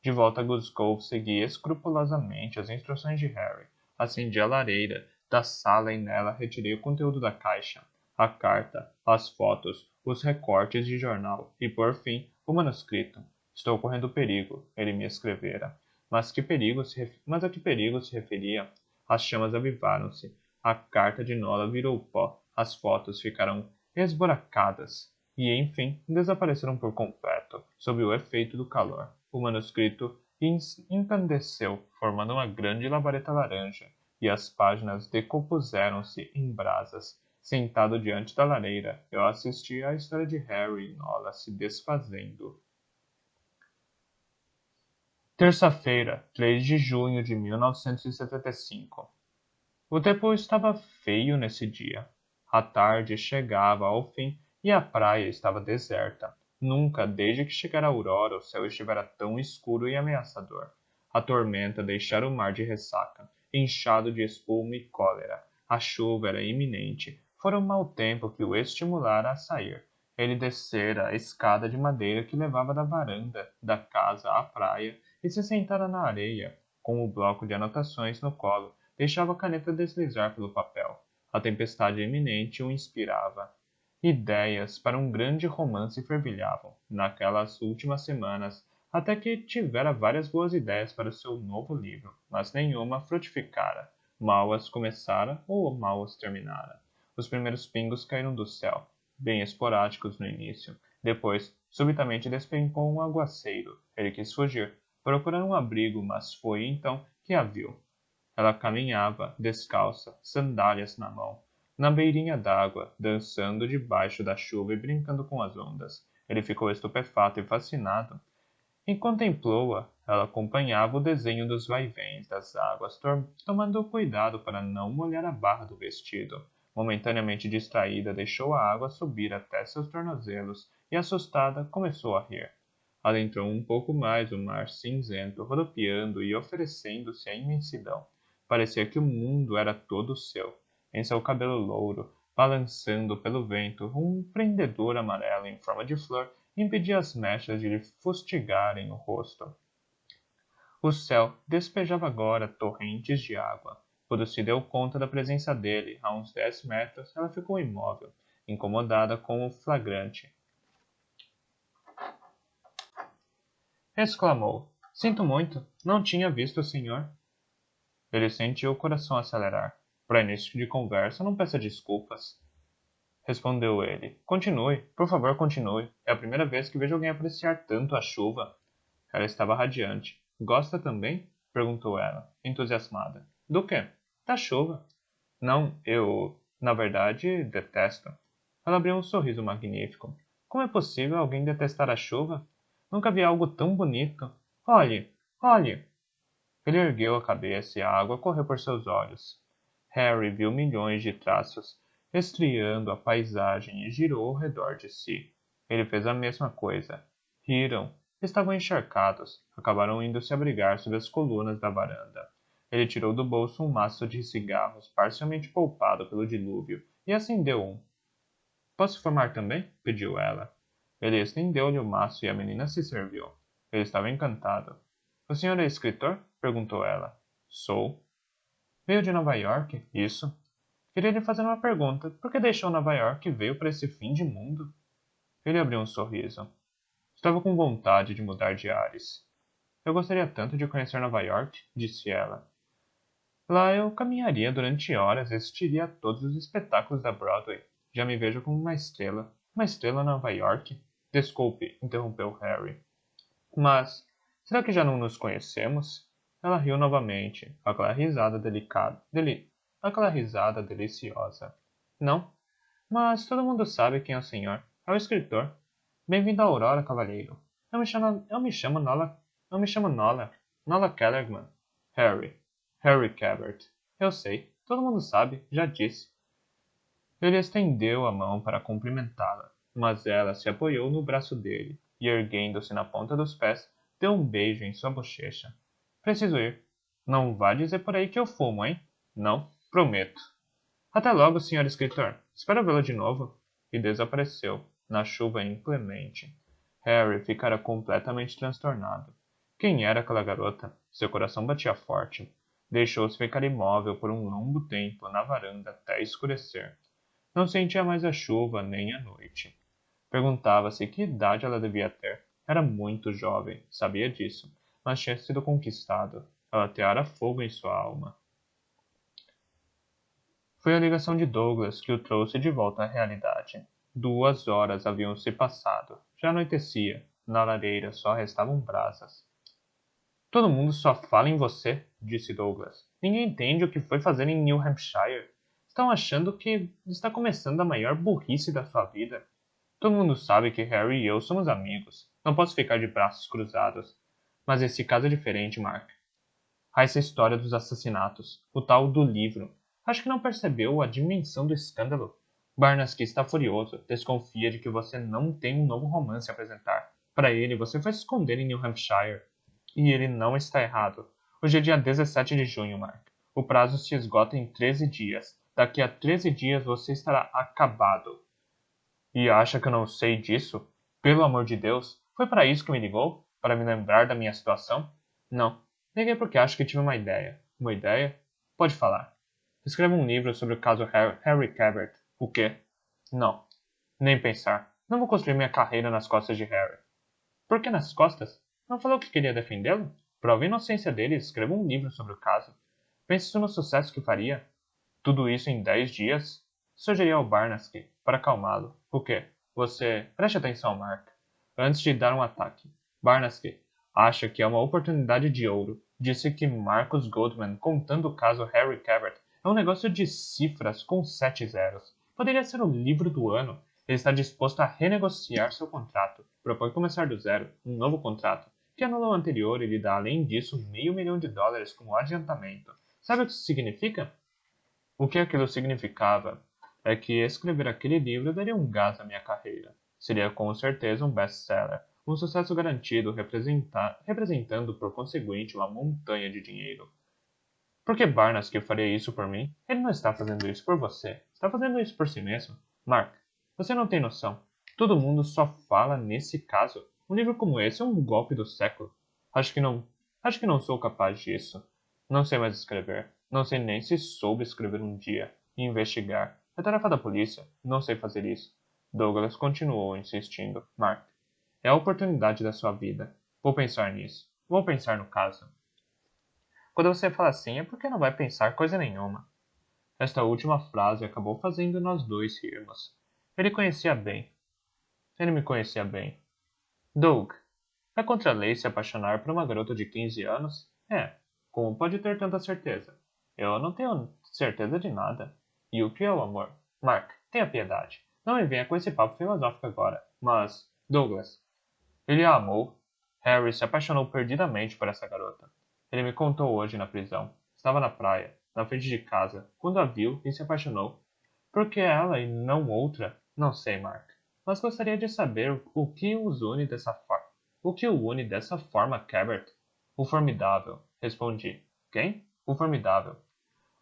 De volta a Glasgow, segui escrupulosamente as instruções de Harry. Acendi a lareira da sala e nela retirei o conteúdo da caixa, a carta, as fotos, os recortes de jornal e, por fim, o manuscrito. Estou correndo perigo, ele me escrevera. Mas a que perigo se referia? As chamas avivaram-se. A carta de Nola virou pó. As fotos ficaram esburacadas e, enfim, desapareceram por completo, sob o efeito do calor. O manuscrito incandesceu, formando uma grande labareda laranja, e as páginas decompuseram-se em brasas. Sentado diante da lareira, eu assistia à história de Harry e Nola se desfazendo. Terça-feira, 3 de junho de 1975. O tempo estava feio nesse dia. A tarde chegava ao fim e a praia estava deserta. Nunca, desde que chegara a aurora, o céu estivera tão escuro e ameaçador. A tormenta deixara o mar de ressaca, inchado de espuma e cólera. A chuva era iminente. Fora o mau tempo que o estimulara a sair. Ele descera a escada de madeira que levava da varanda da casa à praia e se sentara na areia, com o bloco de anotações no colo. Deixava a caneta deslizar pelo papel. A tempestade iminente o inspirava. Ideias para um grande romance fervilhavam, naquelas últimas semanas, até que tivera várias boas ideias para o seu novo livro, mas nenhuma frutificara. Mal as começara ou mal as terminara. Os primeiros pingos caíram do céu, bem esporádicos no início. Depois, subitamente despencou um aguaceiro. Ele quis fugir, procurar um abrigo, mas foi então que a viu. Ela caminhava, descalça, sandálias na mão, na beirinha d'água, dançando debaixo da chuva e brincando com as ondas. Ele ficou estupefato e fascinado. E contemplou-a. Ela acompanhava o desenho dos vai-vens das águas, tomando cuidado para não molhar a barra do vestido. Momentaneamente distraída, deixou a água subir até seus tornozelos e, assustada, começou a rir. Adentrou um pouco mais o mar cinzento, rodopiando e oferecendo-se à imensidão. Parecia que o mundo era todo seu. Em seu cabelo louro, balançando pelo vento, um prendedor amarelo em forma de flor impedia as mechas de lhe fustigarem o rosto. O céu despejava agora torrentes de água. Quando se deu conta da presença dele, a uns 10 metros, ela ficou imóvel, incomodada com o flagrante. Exclamou: Sinto muito, não tinha visto o senhor. Ele sentiu o coração acelerar. Para início de conversa, não peça desculpas. Respondeu ele. Continue, por favor, continue. É a primeira vez que vejo alguém apreciar tanto a chuva. Ela estava radiante. Gosta também? Perguntou ela, entusiasmada. Do quê? Da chuva. Não, na verdade, detesto. Ela abriu um sorriso magnífico. Como é possível alguém detestar a chuva? Nunca vi algo tão bonito. Olhe, olhe! Ele ergueu a cabeça e a água correu por seus olhos. Harry viu milhões de traços estriando a paisagem e girou ao redor de si. Ele fez a mesma coisa. Riram. Estavam encharcados. Acabaram indo se abrigar sob as colunas da varanda. Ele tirou do bolso um maço de cigarros parcialmente poupado pelo dilúvio e acendeu um. Posso fumar também? Pediu ela. Ele estendeu-lhe o maço e a menina se serviu. Ele estava encantado. O senhor é escritor? Perguntou ela. Sou. Veio de Nova York? Isso. Queria lhe fazer uma pergunta. Por que deixou Nova York e veio para esse fim de mundo? Ele abriu um sorriso. Estava com vontade de mudar de ares. Eu gostaria tanto de conhecer Nova York, disse ela. Lá eu caminharia durante horas e assistiria a todos os espetáculos da Broadway. Já me vejo como uma estrela. Uma estrela em Nova York? Desculpe, interrompeu Harry. Mas, será que já não nos conhecemos? Ela riu novamente, aquela risada aquela risada deliciosa. Não, mas todo mundo sabe quem é o senhor. É o escritor. Bem-vindo à Aurora, cavalheiro. Eu me chamo Nola Kellerman. Harry Cabot. Eu sei, todo mundo sabe, já disse. Ele estendeu a mão para cumprimentá-la, mas ela se apoiou no braço dele e, erguendo-se na ponta dos pés, deu um beijo em sua bochecha. Preciso ir. Não vá dizer por aí que eu fumo, hein? Não, prometo. Até logo, senhor escritor. Espero vê-lo de novo. E desapareceu, na chuva inclemente. Harry ficara completamente transtornado. Quem era aquela garota? Seu coração batia forte. Deixou-se ficar imóvel por um longo tempo na varanda até escurecer. Não sentia mais a chuva nem a noite. Perguntava-se que idade ela devia ter. Era muito jovem, sabia disso, mas tinha sido conquistado. Ela ateara fogo em sua alma. Foi a ligação de Douglas que o trouxe de volta à realidade. 2 horas haviam se passado. Já anoitecia. Na lareira só restavam brasas. Todo mundo só fala em você, disse Douglas. Ninguém entende o que foi fazer em New Hampshire. Estão achando que está começando a maior burrice da sua vida. Todo mundo sabe que Harry e eu somos amigos. Não posso ficar de braços cruzados. Mas esse caso é diferente, Mark. Essa história dos assassinatos. O tal do livro. Acho que não percebeu a dimensão do escândalo. Barnaby está furioso. Desconfia de que você não tem um novo romance a apresentar. Para ele, você foi se esconder em New Hampshire. E ele não está errado. Hoje é dia 17 de junho, Mark. O prazo se esgota em 13 dias. Daqui a 13 dias você estará acabado. E acha que eu não sei disso? Pelo amor de Deus, foi para isso que me ligou? Para me lembrar da minha situação? Não. Liguei porque acho que tive uma ideia. Uma ideia? Pode falar. Escreva um livro sobre o caso Harry Cabot. O quê? Não. Nem pensar. Não vou construir minha carreira nas costas de Harry. Por que nas costas? Não falou que queria defendê-lo? Prove a inocência dele e escreva um livro sobre o caso. Pense no sucesso que faria. Tudo isso em 10 dias? Sugeri ao Barnaby, para acalmá-lo. O quê? Você... Preste atenção, Mark. Antes de dar um ataque. Barnaby acha que é uma oportunidade de ouro. Disse que Marcus Goldman, contando o caso Harry Cabot, é um negócio de cifras com 7 zeros. Poderia ser o livro do ano. Ele está disposto a renegociar seu contrato. Propõe começar do zero, um novo contrato, que anula o anterior e lhe dá, além disso, $500,000 como adiantamento. Sabe o que isso significa? O que aquilo significava é que escrever aquele livro daria um gás à minha carreira. Seria com certeza um best-seller, um sucesso garantido, representando por conseguinte uma montanha de dinheiro. Por que Barnaby faria isso por mim? Ele não está fazendo isso por você. Está fazendo isso por si mesmo. Mark, você não tem noção. Todo mundo só fala nesse caso. Um livro como esse é um golpe do século. Acho que não. Acho que não sou capaz disso. Não sei mais escrever. Não sei nem se soube escrever um dia. E investigar. É tarefa da polícia. Não sei fazer isso. Douglas continuou insistindo. Mark, é a oportunidade da sua vida. Vou pensar nisso. Vou pensar no caso. Quando você fala assim, é porque não vai pensar coisa nenhuma. Esta última frase acabou fazendo nós dois rirmos. Ele conhecia bem. Ele me conhecia bem. Doug, é contra a lei se apaixonar por uma garota de 15 anos? É. Como pode ter tanta certeza? Eu não tenho certeza de nada. E o que é o amor? Mark, tenha piedade. Não me venha com esse papo filosófico agora. Mas, Douglas, ele a amou. Harry se apaixonou perdidamente por essa garota. Ele me contou hoje na prisão. Estava na praia, na frente de casa, quando a viu e se apaixonou. Por que ela e não outra? Não sei, Mark. Mas gostaria de saber o que os une dessa forma. O que o une dessa forma, Cabot? O Formidável, respondi. Quem? O Formidável.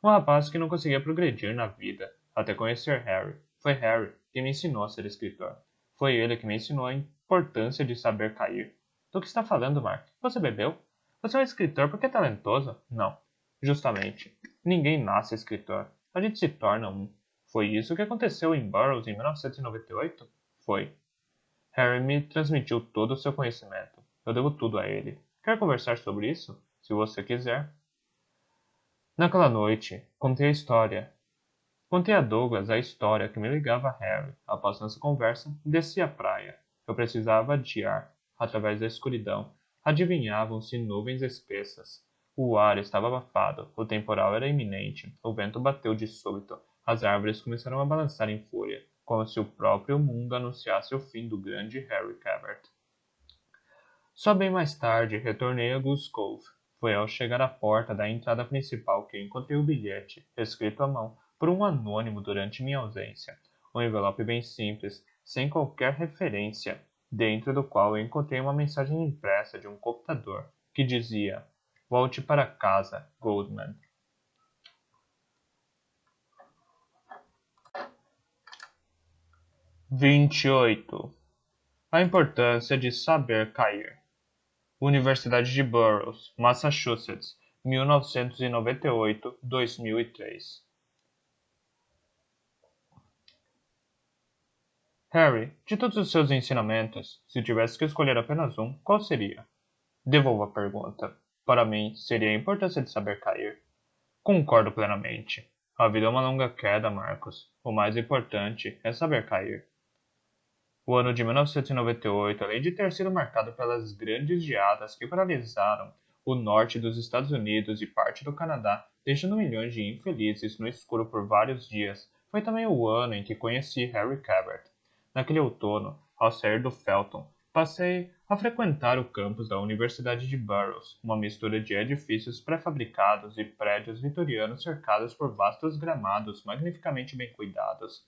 Um rapaz que não conseguia progredir na vida, até conhecer Harry. Foi Harry que me ensinou a ser escritor. Foi ele que me ensinou a importância de saber cair. Do que está falando, Mark? Você bebeu? Você é um escritor porque é talentoso? Não. Justamente. Ninguém nasce escritor. A gente se torna um. Foi isso que aconteceu em Burroughs em 1998? Foi. Harry me transmitiu todo o seu conhecimento. Eu devo tudo a ele. Quer conversar sobre isso? Se você quiser. Naquela noite, contei a história. Contei a Douglas a história que me ligava a Harry. Após nossa conversa, desci à praia. Eu precisava adiar. Através da escuridão, adivinhavam-se nuvens espessas. O ar estava abafado, o temporal era iminente, o vento bateu de súbito, as árvores começaram a balançar em fúria, como se o próprio mundo anunciasse o fim do grande Harry Cabot. Só bem mais tarde retornei a Goose Cove. Foi ao chegar à porta da entrada principal que encontrei o bilhete, escrito à mão, por um anônimo durante minha ausência. Um envelope bem simples, sem qualquer referência, dentro do qual eu encontrei uma mensagem impressa de um computador, que dizia: "Volte para casa, Goldman." 28. A importância de saber cair. Universidade de Burroughs, Massachusetts, 1998-2003. Harry, de todos os seus ensinamentos, se tivesse que escolher apenas um, qual seria? Devolvo a pergunta. Para mim, seria a importância de saber cair. Concordo plenamente. A vida é uma longa queda, Marcos. O mais importante é saber cair. O ano de 1998, além de ter sido marcado pelas grandes geadas que paralisaram o norte dos Estados Unidos e parte do Canadá, deixando milhões de infelizes no escuro por vários dias, foi também o ano em que conheci Harry Cabot. Naquele outono, ao sair do Felton, passei a frequentar o campus da Universidade de Burroughs, uma mistura de edifícios pré-fabricados e prédios vitorianos cercados por vastos gramados magnificamente bem cuidados.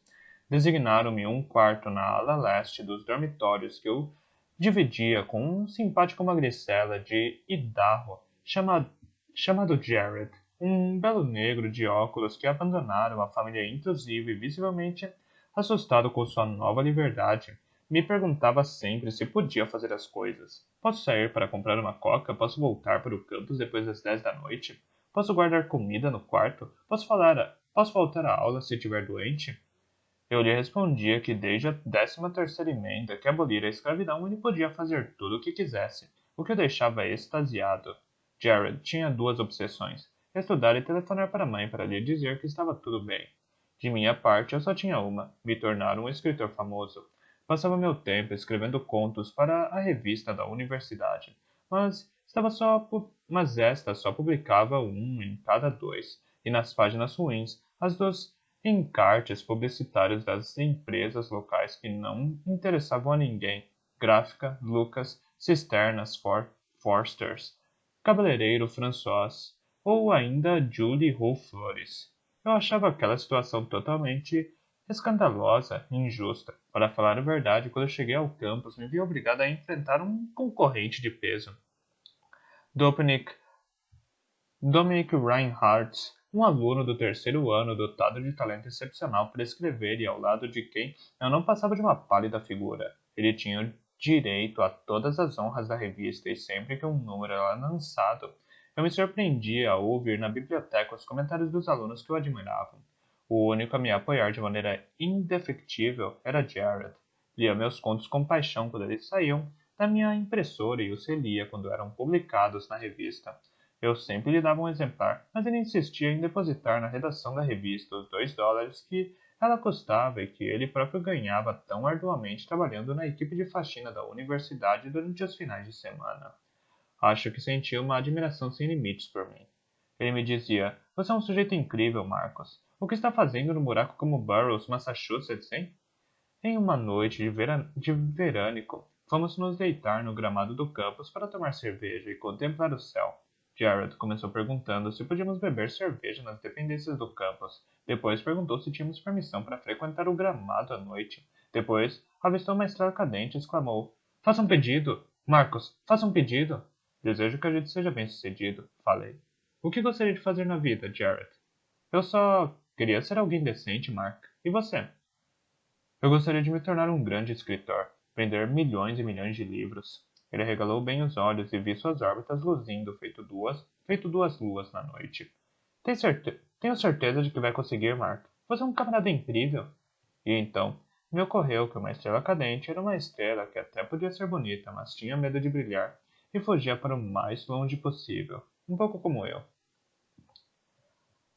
Designaram-me um quarto na ala leste dos dormitórios que eu dividia com um simpático magricela de Idaho chamado Jared, um belo negro de óculos que abandonaram a família intrusiva e visivelmente assustado com sua nova liberdade. Me perguntava sempre se podia fazer as coisas. Posso sair para comprar uma coca? Posso voltar para o campus depois das 10 da noite? Posso guardar comida no quarto? Posso faltar à aula se estiver doente? Eu lhe respondia que desde a 13ª emenda que abolira a escravidão ele podia fazer tudo o que quisesse, o que o deixava extasiado. Jared tinha duas obsessões: estudar e telefonar para a mãe para lhe dizer que estava tudo bem. De minha parte, eu só tinha uma: me tornar um escritor famoso. Passava meu tempo escrevendo contos para a revista da universidade, mas esta só publicava um em cada dois, e nas páginas ruins, as dos encartes publicitários das empresas locais que não interessavam a ninguém: Gráfica, Lucas, Cisternas, Forsters, Cabeleireiro François ou ainda Julie Roux Flores. Eu achava aquela situação totalmente escandalosa e injusta. Para falar a verdade, quando eu cheguei ao campus, me vi obrigado a enfrentar um concorrente de peso. Dominic Reinhardt, um aluno do terceiro ano dotado de talento excepcional para escrever e ao lado de quem eu não passava de uma pálida figura. Ele tinha direito a todas as honras da revista e sempre que um número era lançado, eu me surpreendia ao ouvir na biblioteca os comentários dos alunos que o admiravam. O único a me apoiar de maneira indefectível era Jared. Lia meus contos com paixão quando eles saíam da minha impressora e os relia quando eram publicados na revista. Eu sempre lhe dava um exemplar, mas ele insistia em depositar na redação da revista os $2 que ela custava e que ele próprio ganhava tão arduamente trabalhando na equipe de faxina da universidade durante os finais de semana. Acho que sentia uma admiração sem limites por mim. Ele me dizia: "Você é um sujeito incrível, Marcos. O que está fazendo num buraco como Burroughs, Massachusetts, hein?" Em uma noite de verânico, fomos nos deitar no gramado do campus para tomar cerveja e contemplar o céu. Jared começou perguntando se podíamos beber cerveja nas dependências do campus. Depois perguntou se tínhamos permissão para frequentar o gramado à noite. Depois, avistou uma estrela cadente e exclamou: "Faça um pedido! Marcos, faça um pedido!" "Desejo que a gente seja bem-sucedido", falei. "O que gostaria de fazer na vida, Jared?" "Eu só queria ser alguém decente, Mark. E você?" "Eu gostaria de me tornar um grande escritor, vender milhões e milhões de livros." Ele regalou bem os olhos e vi suas órbitas luzindo feito duas luas na noite. Tenho certeza de que vai conseguir, Mark. Você é um camarada incrível." E então, me ocorreu que uma estrela cadente era uma estrela que até podia ser bonita, mas tinha medo de brilhar, e fugia para o mais longe possível, um pouco como eu.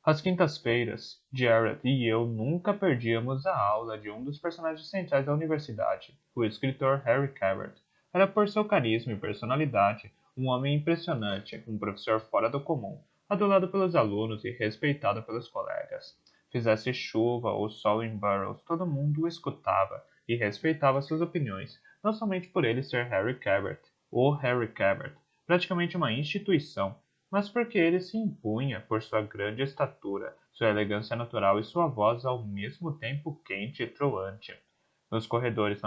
Às quintas-feiras, Jared e eu nunca perdíamos a aula de um dos personagens centrais da universidade, o escritor Harry Cabot. Era por seu carisma e personalidade um homem impressionante, um professor fora do comum, adulado pelos alunos e respeitado pelos colegas. Fizesse chuva ou sol em Burroughs, todo mundo o escutava e respeitava suas opiniões, não somente por ele ser Harry Cabot, ou Harry Cabot, praticamente uma instituição, mas porque ele se impunha por sua grande estatura, sua elegância natural e sua voz ao mesmo tempo quente e troante. Nos corredores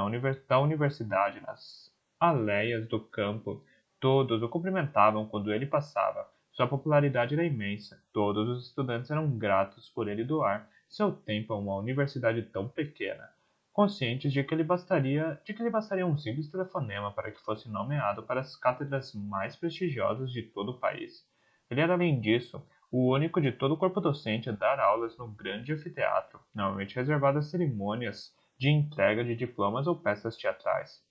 da universidade, nas aleias do campo, todos o cumprimentavam quando ele passava. Sua popularidade era imensa. Todos os estudantes eram gratos por ele doar seu tempo a uma universidade tão pequena, conscientes de que lhe bastaria um simples telefonema para que fosse nomeado para as cátedras mais prestigiosas de todo o país. Ele era, além disso, o único de todo o corpo docente a dar aulas no grande anfiteatro, normalmente reservado a cerimônias de entrega de diplomas ou peças teatrais.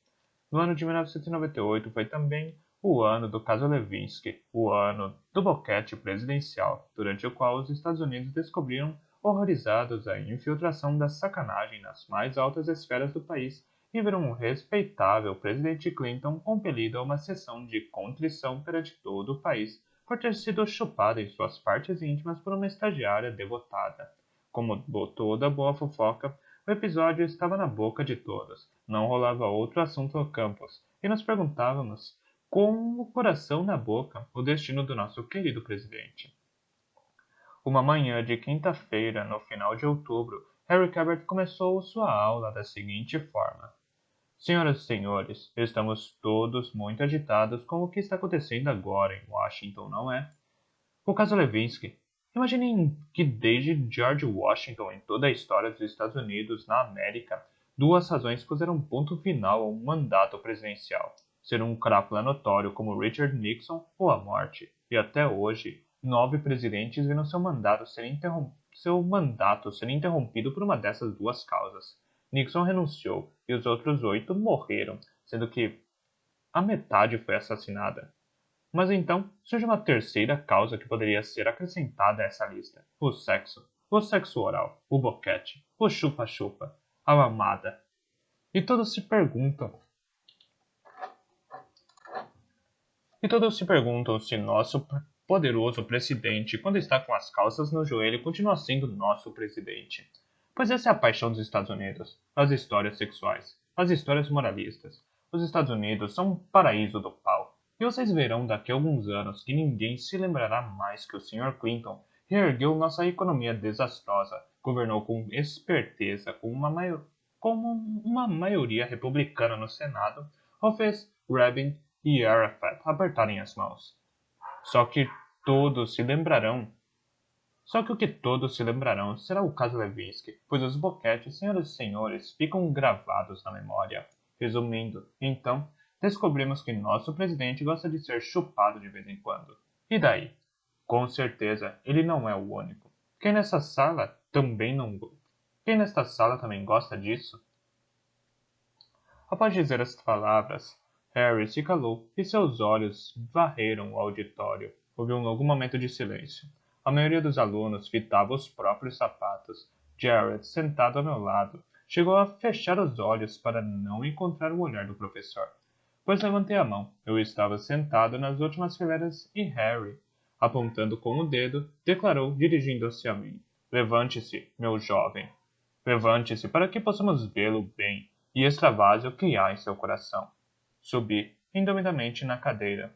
No ano de 1998 foi também o ano do caso Levinsky, o ano do boquete presidencial, durante o qual os Estados Unidos descobriram, horrorizados, a infiltração da sacanagem nas mais altas esferas do país e viram o respeitável presidente Clinton compelido a uma sessão de contrição perante todo o país por ter sido chupado em suas partes íntimas por uma estagiária devotada. Como toda boa fofoca, o episódio estava na boca de todos. Não rolava outro assunto no campus, e nos perguntávamos, com o coração na boca, o destino do nosso querido presidente. Uma manhã de quinta-feira, no final de outubro, Harry Cabot começou sua aula da seguinte forma: Senhoras e senhores, estamos todos muito agitados com o que está acontecendo agora em Washington, não é? O caso Levinsky. Imaginem que desde George Washington em toda a história dos Estados Unidos na América, duas razões puseram ponto final a um mandato presidencial: ser um crápula notório como Richard Nixon ou a morte. E até hoje, 9 presidentes viram seu mandato ser interrompido por uma dessas duas causas. Nixon renunciou e os outros 8 morreram, sendo que a metade foi assassinada. Mas então surge uma terceira causa que poderia ser acrescentada a essa lista: o sexo oral, o boquete, o chupa-chupa, a mamada. E todos se perguntam, se nosso poderoso presidente, quando está com as calças no joelho, continua sendo nosso presidente. Pois essa é a paixão dos Estados Unidos: as histórias sexuais, as histórias moralistas. Os Estados Unidos são um paraíso do pau. E vocês verão daqui a alguns anos que ninguém se lembrará mais que o Sr. Clinton reergueu nossa economia desastrosa, governou com esperteza, com uma maioria republicana no Senado, ou fez Rabin e Arafat apertarem as mãos. Só que todos se lembrarão Só que o que todos se lembrarão será o caso Levinsky, pois os boquetes, senhoras e senhores, ficam gravados na memória. Resumindo, então, descobrimos que nosso presidente gosta de ser chupado de vez em quando. E daí? Com certeza, ele não é o único. Quem nesta sala também não... Quem nesta sala também gosta disso? Após dizer as palavras, Harry se calou e seus olhos varreram o auditório. Houve um longo momento de silêncio. A maioria dos alunos fitava os próprios sapatos. Jared, sentado ao meu lado, chegou a fechar os olhos para não encontrar o olhar do professor. Pois levantei a mão. Eu estava sentado nas últimas fileiras e Harry, apontando com o dedo, declarou, dirigindo-se a mim: Levante-se, meu jovem. Levante-se para que possamos vê-lo bem e extravase o que há em seu coração. Subi, indomidamente, na cadeira.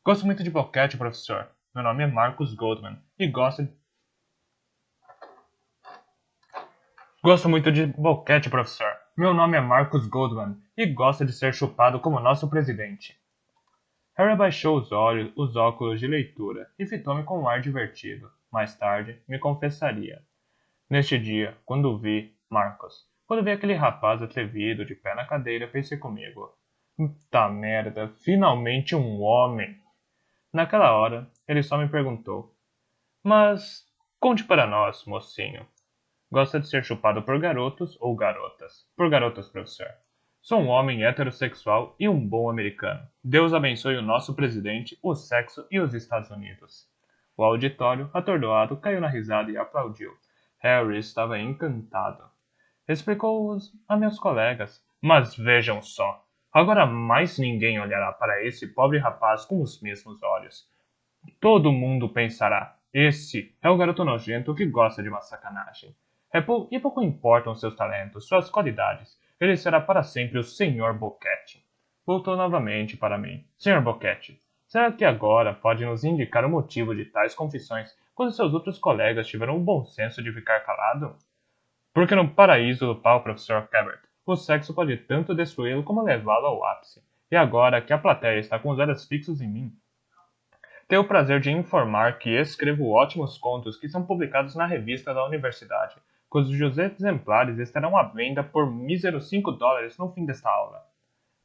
Gosto muito de boquete, professor. Meu nome é Marcus Goldman e Gosto muito de boquete, professor. Meu nome é Marcus Goldman e gosta de ser chupado como nosso presidente. Harry abaixou os óculos de leitura e fitou-me com um ar divertido. Mais tarde, me confessaria. Neste dia, quando vi aquele rapaz atrevido de pé na cadeira, pensei comigo: Tá merda, finalmente um homem. Naquela hora, ele só me perguntou: Mas conte para nós, mocinho. Gosta de ser chupado por garotos ou garotas? Por garotas, professor. Sou um homem heterossexual e um bom americano. Deus abençoe o nosso presidente, o sexo e os Estados Unidos. O auditório, atordoado, caiu na risada e aplaudiu. Harry estava encantado. Explicou a meus colegas. Mas vejam só. Agora mais ninguém olhará para esse pobre rapaz com os mesmos olhos. Todo mundo pensará: esse é o garoto nojento que gosta de uma sacanagem. E pouco importam seus talentos, suas qualidades. Ele será para sempre o Sr. Boquete. Voltou novamente para mim. Sr. Boquete, será que agora pode nos indicar o motivo de tais confissões, quando seus outros colegas tiveram o bom senso de ficar calado? Porque no paraíso do pau, Professor Cabot, o sexo pode tanto destruí-lo como levá-lo ao ápice. E agora que a plateia está com os olhos fixos em mim, tenho o prazer de informar que escrevo ótimos contos que são publicados na revista da universidade, cujos exemplares estarão à venda por míseros $5 no fim desta aula.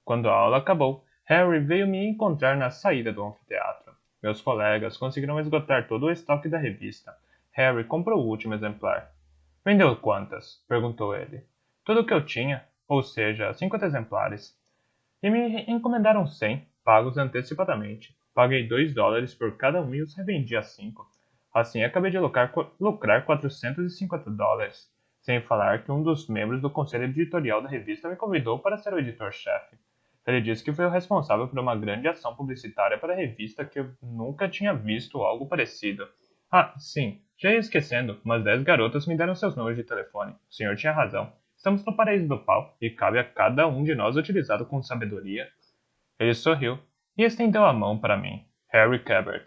Quando a aula acabou, Harry veio me encontrar na saída do anfiteatro. Meus colegas conseguiram esgotar todo o estoque da revista. Harry comprou o último exemplar. Vendeu quantas? Perguntou ele. Tudo o que eu tinha, ou seja, 50 exemplares. E me encomendaram 100, pagos antecipadamente. Paguei $2 por cada um e os revendi a 5. Assim acabei de lucrar $450, sem falar que um dos membros do conselho editorial da revista me convidou para ser o editor-chefe. Ele disse que foi o responsável por uma grande ação publicitária para a revista que eu nunca tinha visto algo parecido. Ah, sim, já ia esquecendo, umas 10 garotas me deram seus números de telefone. O senhor tinha razão. Estamos no paraíso do pau, e cabe a cada um de nós utilizá-lo com sabedoria. Ele sorriu e estendeu a mão para mim. Harry Cabot,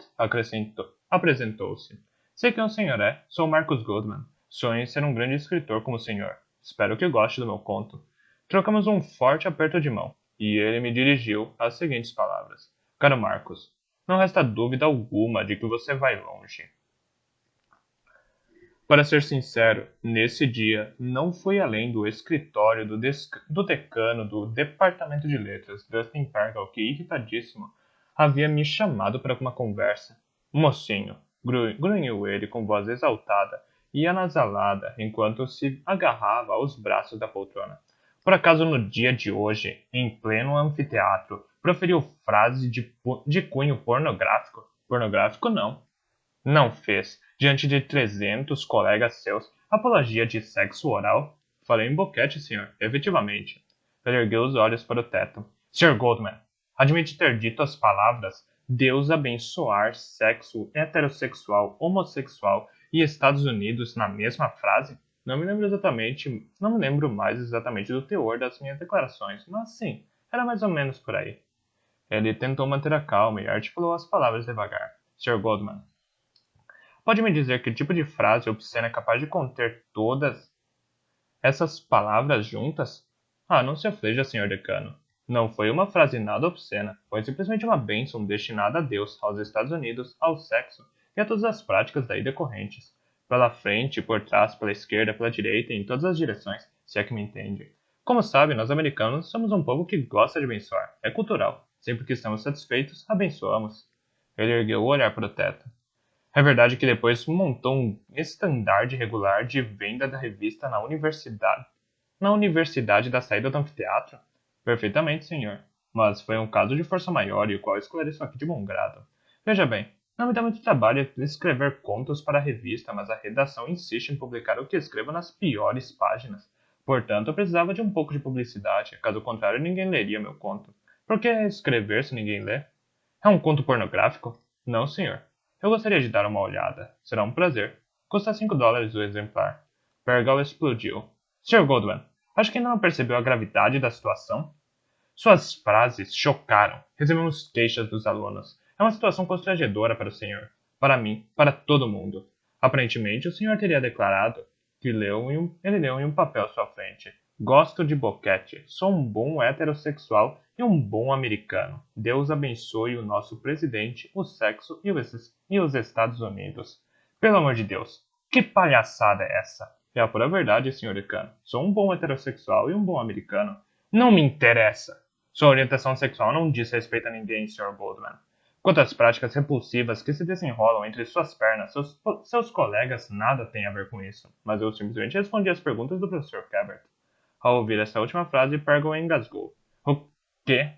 apresentou-se. Sei quem o senhor é, sou Marcus Goldman. Sonho em ser um grande escritor como o senhor. Espero que goste do meu conto. Trocamos um forte aperto de mão, e ele me dirigiu as seguintes palavras. Caro Marcus, não resta dúvida alguma de que você vai longe. Para ser sincero, nesse dia não fui além do escritório do decano do Departamento de Letras, Dustin Parkle, que, irritadíssimo, havia me chamado para uma conversa. Mocinho, grunhiu ele com voz exaltada e anasalada enquanto se agarrava aos braços da poltrona. Por acaso no dia de hoje, em pleno anfiteatro, proferiu frase de cunho pornográfico? Pornográfico não. Não fez, diante de 300 colegas seus, apologia de sexo oral? Falei em boquete, senhor, efetivamente. Ele ergueu os olhos para o teto. Sr. Goldman, admite ter dito as palavras Deus abençoar sexo heterossexual, homossexual e Estados Unidos na mesma frase? Não me lembro mais exatamente do teor das minhas declarações, mas sim, era mais ou menos por aí. Ele tentou manter a calma e articulou as palavras devagar. Sr. Goldman, pode me dizer que tipo de frase obscena é capaz de conter todas essas palavras juntas? Ah, não se aflija, senhor decano. Não foi uma frase nada obscena, foi simplesmente uma bênção destinada a Deus, aos Estados Unidos, ao sexo e a todas as práticas daí decorrentes. Pela frente, por trás, pela esquerda, pela direita e em todas as direções, se é que me entende. Como sabe, nós americanos somos um povo que gosta de abençoar. É cultural. Sempre que estamos satisfeitos, abençoamos. Ele ergueu o olhar para o teto. É verdade que depois montou um estandarte regular de venda da revista na universidade da saída do anfiteatro? Perfeitamente, senhor. Mas foi um caso de força maior e o qual esclareço aqui de bom grado. Veja bem, não me dá muito trabalho escrever contos para a revista, mas a redação insiste em publicar o que escrevo nas piores páginas. Portanto, eu precisava de um pouco de publicidade, caso contrário ninguém leria meu conto. Por que escrever se ninguém lê? É um conto pornográfico? Não, senhor. Eu gostaria de dar uma olhada. Será um prazer. Custa $5 o exemplar. Pergal explodiu. Sr. Goldman, acho que ainda não percebeu a gravidade da situação? Suas frases chocaram. Recebemos queixas dos alunos. É uma situação constrangedora para o senhor. Para mim, para todo mundo. Aparentemente, o senhor teria declarado que ele leu em um papel à sua frente. Gosto de boquete. Sou um bom heterossexual e um bom americano. Deus abençoe o nosso presidente, o sexo e os Estados Unidos. Pelo amor de Deus, que palhaçada é essa? É a pura verdade, senhor decano. Sou um bom heterossexual e um bom americano. Não me interessa. Sua orientação sexual não diz respeito a ninguém, Sr. Goldman. Quanto às práticas repulsivas que se desenrolam entre suas pernas, seus colegas nada têm a ver com isso. Mas eu simplesmente respondi às perguntas do professor Cabot. Ao ouvir essa última frase, Pergol engasgou. O quê?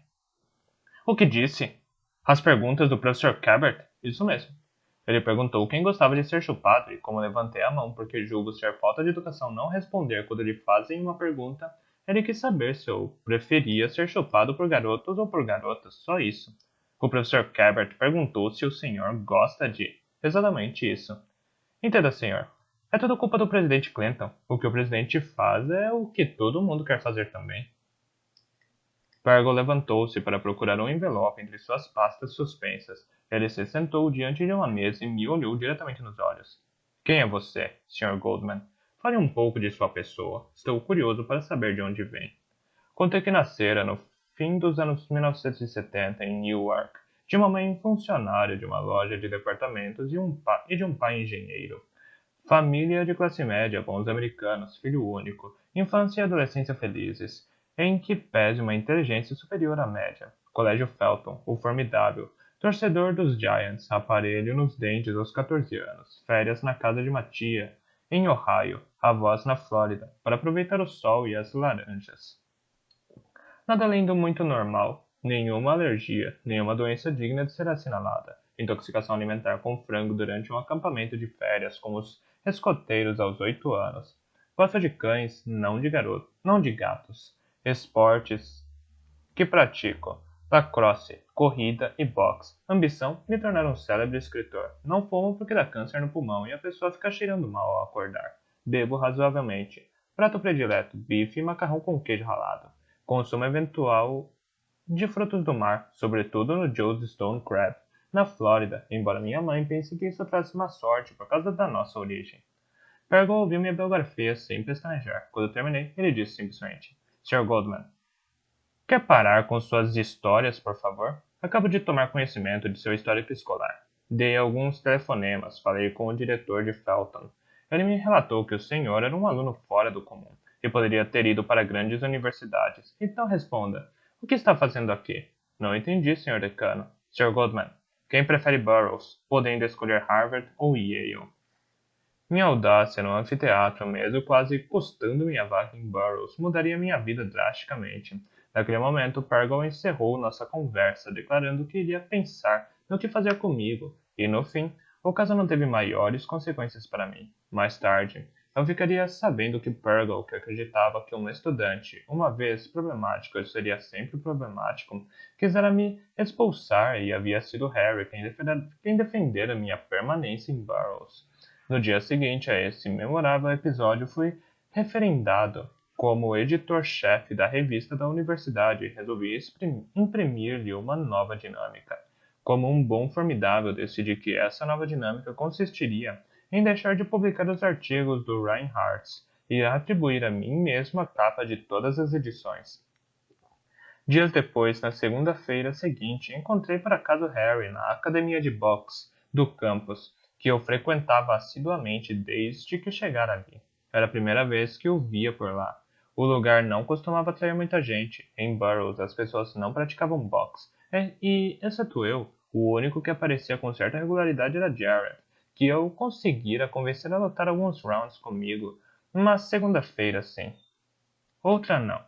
O que disse? As perguntas do professor Cabot? Isso mesmo. Ele perguntou quem gostava de ser chupado e como levantei a mão porque julgo ser falta de educação não responder quando lhe fazem uma pergunta, ele quis saber se eu preferia ser chupado por garotos ou por garotas, só isso. O professor Cabot perguntou se o senhor gosta de... Exatamente isso. Entenda, senhor. É tudo culpa do presidente Clinton. O que o presidente faz é o que todo mundo quer fazer também. Fargo levantou-se para procurar um envelope entre suas pastas suspensas. Ele se sentou diante de uma mesa e me olhou diretamente nos olhos. Quem é você, Sr. Goldman? Fale um pouco de sua pessoa. Estou curioso para saber de onde vem. Contei que nascera no fim dos anos 1970 em Newark, de uma mãe funcionária de uma loja de departamentos e de um pai engenheiro. Família de classe média, bons americanos, filho único, infância e adolescência felizes, em que pese uma inteligência superior à média. Colégio Felton, o formidável, torcedor dos Giants, aparelho nos dentes aos 14 anos, férias na casa de uma tia, em Ohio, avós na Flórida, para aproveitar o sol e as laranjas. Nada além do muito normal, nenhuma alergia, nenhuma doença digna de ser assinalada. Intoxicação alimentar com frango durante um acampamento de férias com os escoteiros aos 8 anos. Gosta de cães, não de gatos. Esportes que pratico. Lacrosse, corrida e boxe. Ambição, me tornar um célebre escritor. Não fumo porque dá câncer no pulmão e a pessoa fica cheirando mal ao acordar. Bebo razoavelmente. Prato predileto, bife e macarrão com queijo ralado. Consumo eventual de frutos do mar, sobretudo no Joe's Stone Crab, na Flórida, embora minha mãe pense que isso traz má sorte por causa da nossa origem. Fergal ouviu minha biografia sem pestanejar. Quando terminei, ele disse simplesmente: Sr. Goldman, quer parar com suas histórias, por favor? Acabo de tomar conhecimento de seu histórico escolar. Dei alguns telefonemas, falei com o diretor de Felton. Ele me relatou que o senhor era um aluno fora do comum e poderia ter ido para grandes universidades. Então responda: o que está fazendo aqui? Não entendi, senhor decano. Sr. Goldman, quem prefere Burroughs, podendo escolher Harvard ou Yale? Minha audácia no anfiteatro mesmo, quase custando minha vaga em Burroughs, mudaria minha vida drasticamente. Naquele momento, Pergal encerrou nossa conversa, declarando que iria pensar no que fazer comigo, e no fim, o caso não teve maiores consequências para mim. Mais tarde, eu ficaria sabendo que Pergal, que acreditava que um estudante, uma vez problemático, seria sempre problemático, quisera me expulsar e havia sido Harry quem defendera minha permanência em Burroughs. No dia seguinte a esse memorável episódio, fui referendado como editor-chefe da revista da universidade e resolvi imprimir-lhe uma nova dinâmica. Como um bom formidável, decidi que essa nova dinâmica consistiria em deixar de publicar os artigos do Reinhardt e atribuir a mim mesmo a capa de todas as edições. Dias depois, na segunda-feira seguinte, encontrei por acaso Harry na academia de boxe do campus, que eu frequentava assiduamente desde que chegara ali. Era a primeira vez que o via por lá. O lugar não costumava atrair muita gente. Em Burroughs, as pessoas não praticavam boxe. E, exceto eu, o único que aparecia com certa regularidade era Jared, que eu conseguira convencer a lutar alguns rounds comigo. Uma segunda-feira, sim. Outra não.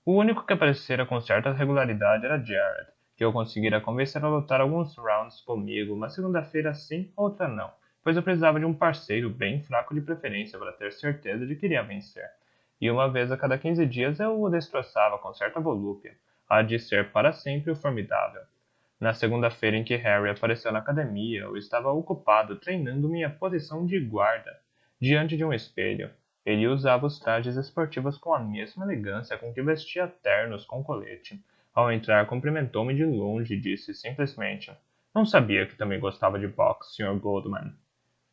O único que aparecera com certa regularidade era Jared, que eu conseguira convencer a lutar alguns rounds comigo, uma segunda-feira sim, outra não, pois eu precisava de um parceiro bem fraco de preferência para ter certeza de que iria vencer. E uma vez a cada 15 dias eu o destroçava com certa volúpia, há de ser para sempre o formidável. Na segunda-feira em que Harry apareceu na academia, eu estava ocupado treinando minha posição de guarda, diante de um espelho. Ele usava os trajes esportivos com a mesma elegância com que vestia ternos com colete. Ao entrar, cumprimentou-me de longe e disse simplesmente: Não sabia que também gostava de boxe, Sr. Goldman.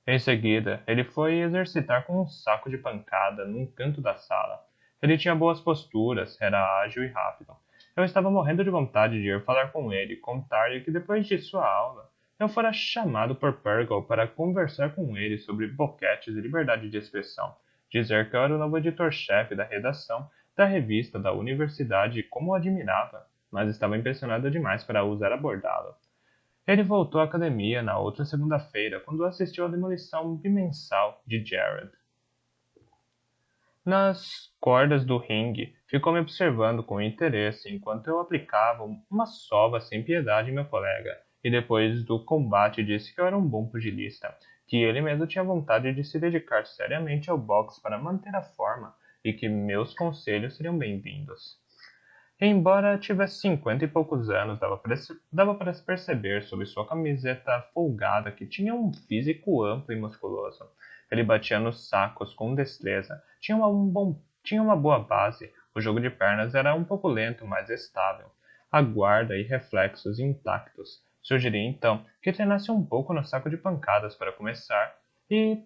Em seguida, ele foi exercitar com um saco de pancada num canto da sala. Ele tinha boas posturas, era ágil e rápido. Eu estava morrendo de vontade de ir falar com ele e contar-lhe que depois de sua aula, eu fora chamado por Pergal para conversar com ele sobre boquetes e liberdade de expressão, dizer que eu era o novo editor-chefe da redação da revista da universidade e como o admirava, mas estava impressionado demais para ousar abordá-lo. Ele voltou à academia na outra segunda-feira, quando assistiu à demolição bimensal de Jared. Nas cordas do ringue, ficou me observando com interesse enquanto eu aplicava uma sova sem piedade em meu colega, e depois do combate disse que eu era um bom pugilista, que ele mesmo tinha vontade de se dedicar seriamente ao boxe para manter a forma e que meus conselhos seriam bem-vindos. Embora tivesse 50 e poucos anos, dava para perceber sob sua camiseta folgada que tinha um físico amplo e musculoso. Ele batia nos sacos com destreza, tinha uma boa base, o jogo de pernas era um pouco lento, mas estável. A guarda e reflexos intactos. Sugeri então que treinasse um pouco no saco de pancadas para começar, e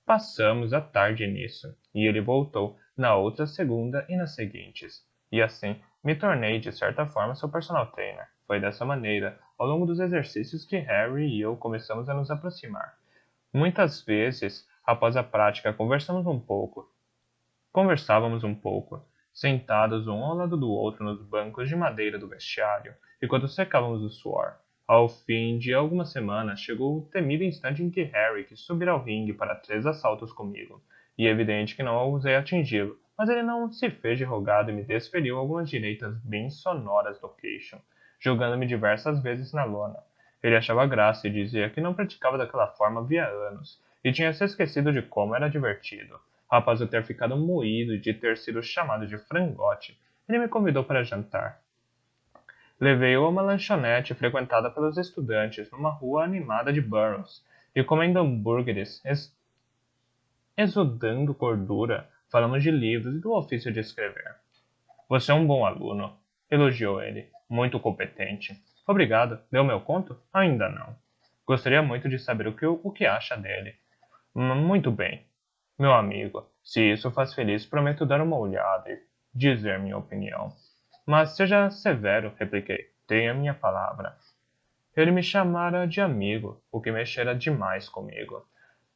passamos a tarde nisso, e ele voltou na outra segunda e nas seguintes. E assim, me tornei, de certa forma, seu personal trainer. Foi dessa maneira, ao longo dos exercícios, que Harry e eu começamos a nos aproximar. Muitas vezes, após a prática, conversávamos um pouco, sentados um ao lado do outro nos bancos de madeira do vestiário, enquanto secávamos o suor. Ao fim de algumas semanas, chegou o temido instante em que Harry quis subir ao ringue para 3 assaltos comigo, e é evidente que não ousei atingi-lo, mas ele não se fez de rogado e me desferiu algumas direitas bem sonoras no queixo, jogando-me diversas vezes na lona. Ele achava graça e dizia que não praticava daquela forma havia anos, e tinha se esquecido de como era divertido. Após eu ter ficado moído e de ter sido chamado de frangote, ele me convidou para jantar. Levei-o a uma lanchonete frequentada pelos estudantes numa rua animada de Burroughs, e comendo hambúrgueres, exudando gordura, falamos de livros e do ofício de escrever. Você é um bom aluno, elogiou ele, muito competente. Obrigado, deu meu conto? Ainda não. Gostaria muito de saber o que acha dele. Muito bem, meu amigo. Se isso faz feliz, prometo dar uma olhada e dizer minha opinião. Mas seja severo, repliquei. Tenha minha palavra. Ele me chamara de amigo, o que mexera demais comigo.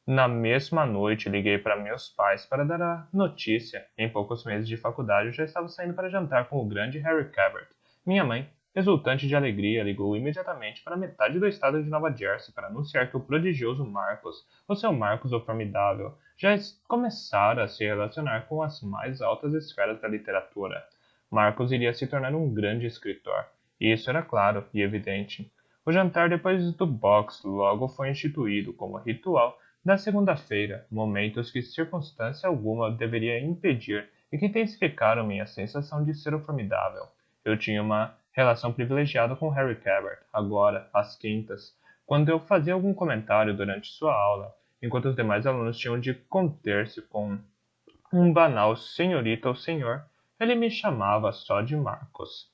Na mesma noite, liguei para meus pais para dar a notícia. Em poucos meses de faculdade, eu já estava saindo para jantar com o grande Harry Cabot. Minha mãe, exultante de alegria, ligou imediatamente para metade do estado de Nova Jersey para anunciar que o prodigioso Marcos, o seu Marcos o Formidável, já começara a se relacionar com as mais altas esferas da literatura. Marcos iria se tornar um grande escritor. E isso era claro e evidente. O jantar depois do box logo foi instituído como ritual da segunda-feira, momentos que circunstância alguma deveria impedir e que intensificaram minha sensação de ser o formidável. Eu tinha uma relação privilegiada com Harry Cabot, agora, às quintas, quando eu fazia algum comentário durante sua aula, enquanto os demais alunos tinham de conter-se com um banal senhorita ou senhor, ele me chamava só de Marcos.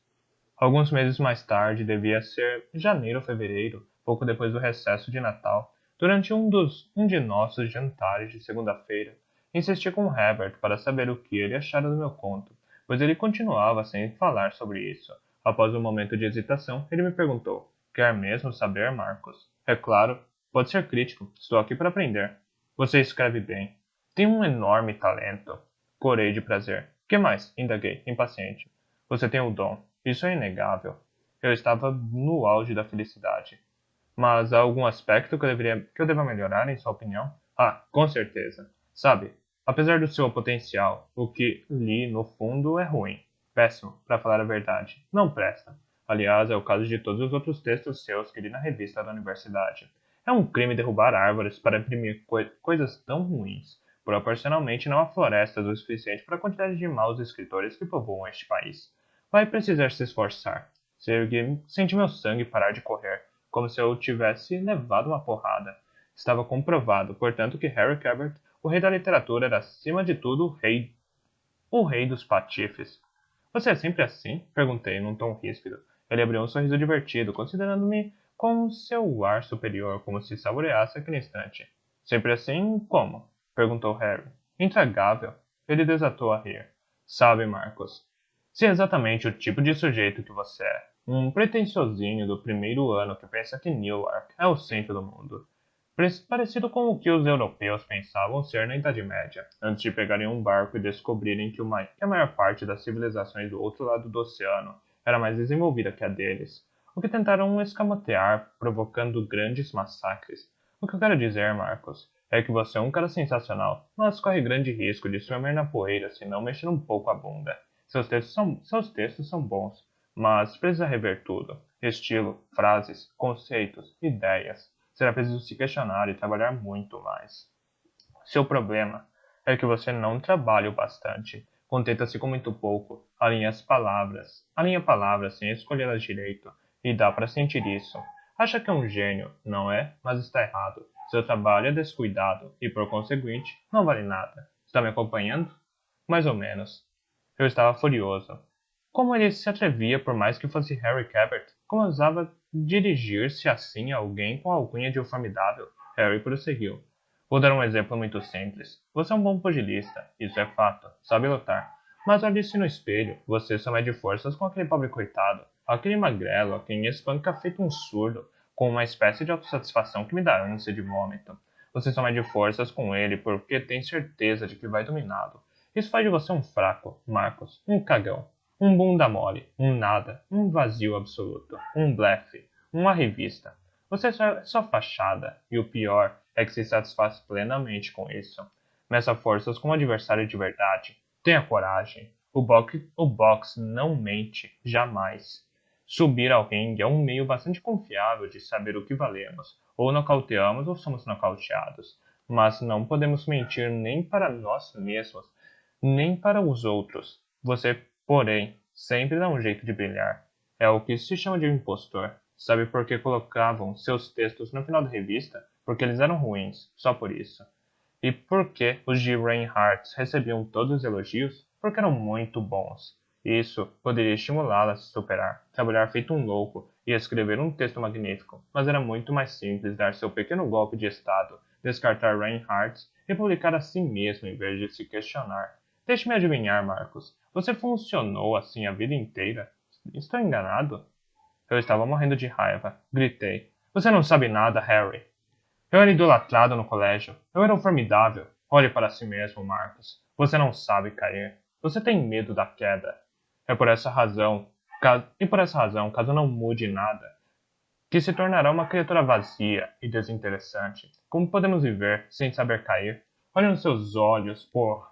Alguns meses mais tarde, devia ser janeiro ou fevereiro, pouco depois do recesso de Natal, durante um de nossos jantares de segunda-feira, insisti com Herbert para saber o que ele achara do meu conto, pois ele continuava sem falar sobre isso. Após um momento de hesitação, ele me perguntou: Quer mesmo saber, Marcos? É claro, pode ser crítico, estou aqui para aprender. Você escreve bem. Tem um enorme talento. Corei de prazer. Que mais? Indaguei, impaciente. Você tem o dom. Isso é inegável. Eu estava no auge da felicidade. Mas há algum aspecto que eu deva melhorar, em sua opinião? Ah, com certeza. Sabe, apesar do seu potencial, o que li, no fundo, é ruim. Péssimo, para falar a verdade. Não presta. Aliás, é o caso de todos os outros textos seus que li na revista da universidade. É um crime derrubar árvores para imprimir coisas tão ruins. Proporcionalmente, não há florestas o suficiente para a quantidade de maus escritores que povoam este país. Vai precisar se esforçar. Senti meu sangue parar de correr, como se eu tivesse levado uma porrada. Estava comprovado, portanto, que Harry Cabot, o rei da literatura, era acima de tudo o rei dos patifes. Você é sempre assim? Perguntei, num tom ríspido. Ele abriu um sorriso divertido, considerando-me com seu ar superior, como se saboreasse aquele instante. Sempre assim? Como? Perguntou Harry. Intragável. Ele desatou a rir. Sabe, Marcos, se é exatamente o tipo de sujeito que você é, um pretensiosinho do primeiro ano que pensa que Newark é o centro do mundo. Parecido com o que os europeus pensavam ser na Idade Média, antes de pegarem um barco e descobrirem que a maior parte das civilizações do outro lado do oceano era mais desenvolvida que a deles, o que tentaram escamotear, provocando grandes massacres. O que eu quero dizer, Marcos, é que você é um cara sensacional, mas corre grande risco de sumir na poeira se não mexer um pouco a bunda. Seus textos são bons, mas precisa rever tudo: estilo, frases, conceitos, ideias. Será preciso se questionar e trabalhar muito mais. Seu problema é que você não trabalha o bastante. Contenta-se com muito pouco, alinha palavras sem escolhê-las direito, e dá para sentir isso. Acha que é um gênio, não é? Mas está errado. Seu trabalho é descuidado e, por conseguinte, não vale nada. Está me acompanhando? Mais ou menos. Eu estava furioso. Como ele se atrevia, por mais que fosse Harry Cabot? Como ousava dirigir-se assim a alguém com a alcunha de o formidável? Harry prosseguiu. Vou dar um exemplo muito simples. Você é um bom pugilista, isso é fato, sabe lutar. Mas olhe-se no espelho, você só mede forças com aquele pobre coitado, aquele magrelo a quem espanca feito um surdo, com uma espécie de autossatisfação que me dá ânsia de vômito. Você só mede forças com ele porque tem certeza de que vai dominá-lo. Isso faz de você um fraco, Marcos, um cagão, um bunda mole, um nada, um vazio absoluto, um blefe, uma revista. Você é só fachada, e o pior é que se satisfaz plenamente com isso. Meça forças com um adversário de verdade. Tenha coragem. O boxe não mente, jamais. Subir ao ringue é um meio bastante confiável de saber o que valemos. Ou nocauteamos ou somos nocauteados. Mas não podemos mentir nem para nós mesmos, nem para os outros. Você, porém, sempre dá um jeito de brilhar. É o que se chama de impostor. Sabe por que colocavam seus textos no final da revista? Porque eles eram ruins, só por isso. E por que os de Reinhardt recebiam todos os elogios? Porque eram muito bons. Isso poderia estimulá-la a se superar, trabalhar feito um louco e escrever um texto magnífico, mas era muito mais simples dar seu pequeno golpe de estado, descartar Reinhardt e publicar a si mesmo em vez de se questionar. Deixe-me adivinhar, Marcos. Você funcionou assim a vida inteira? Estou enganado? Eu estava morrendo de raiva. Gritei. Você não sabe nada, Harry. Eu era idolatrado no colégio. Eu era um formidável. Olhe para si mesmo, Marcos. Você não sabe cair. Você tem medo da queda. É por essa razão, caso não mude nada, que se tornará uma criatura vazia e desinteressante. Como podemos viver sem saber cair? Olhe nos seus olhos, porra,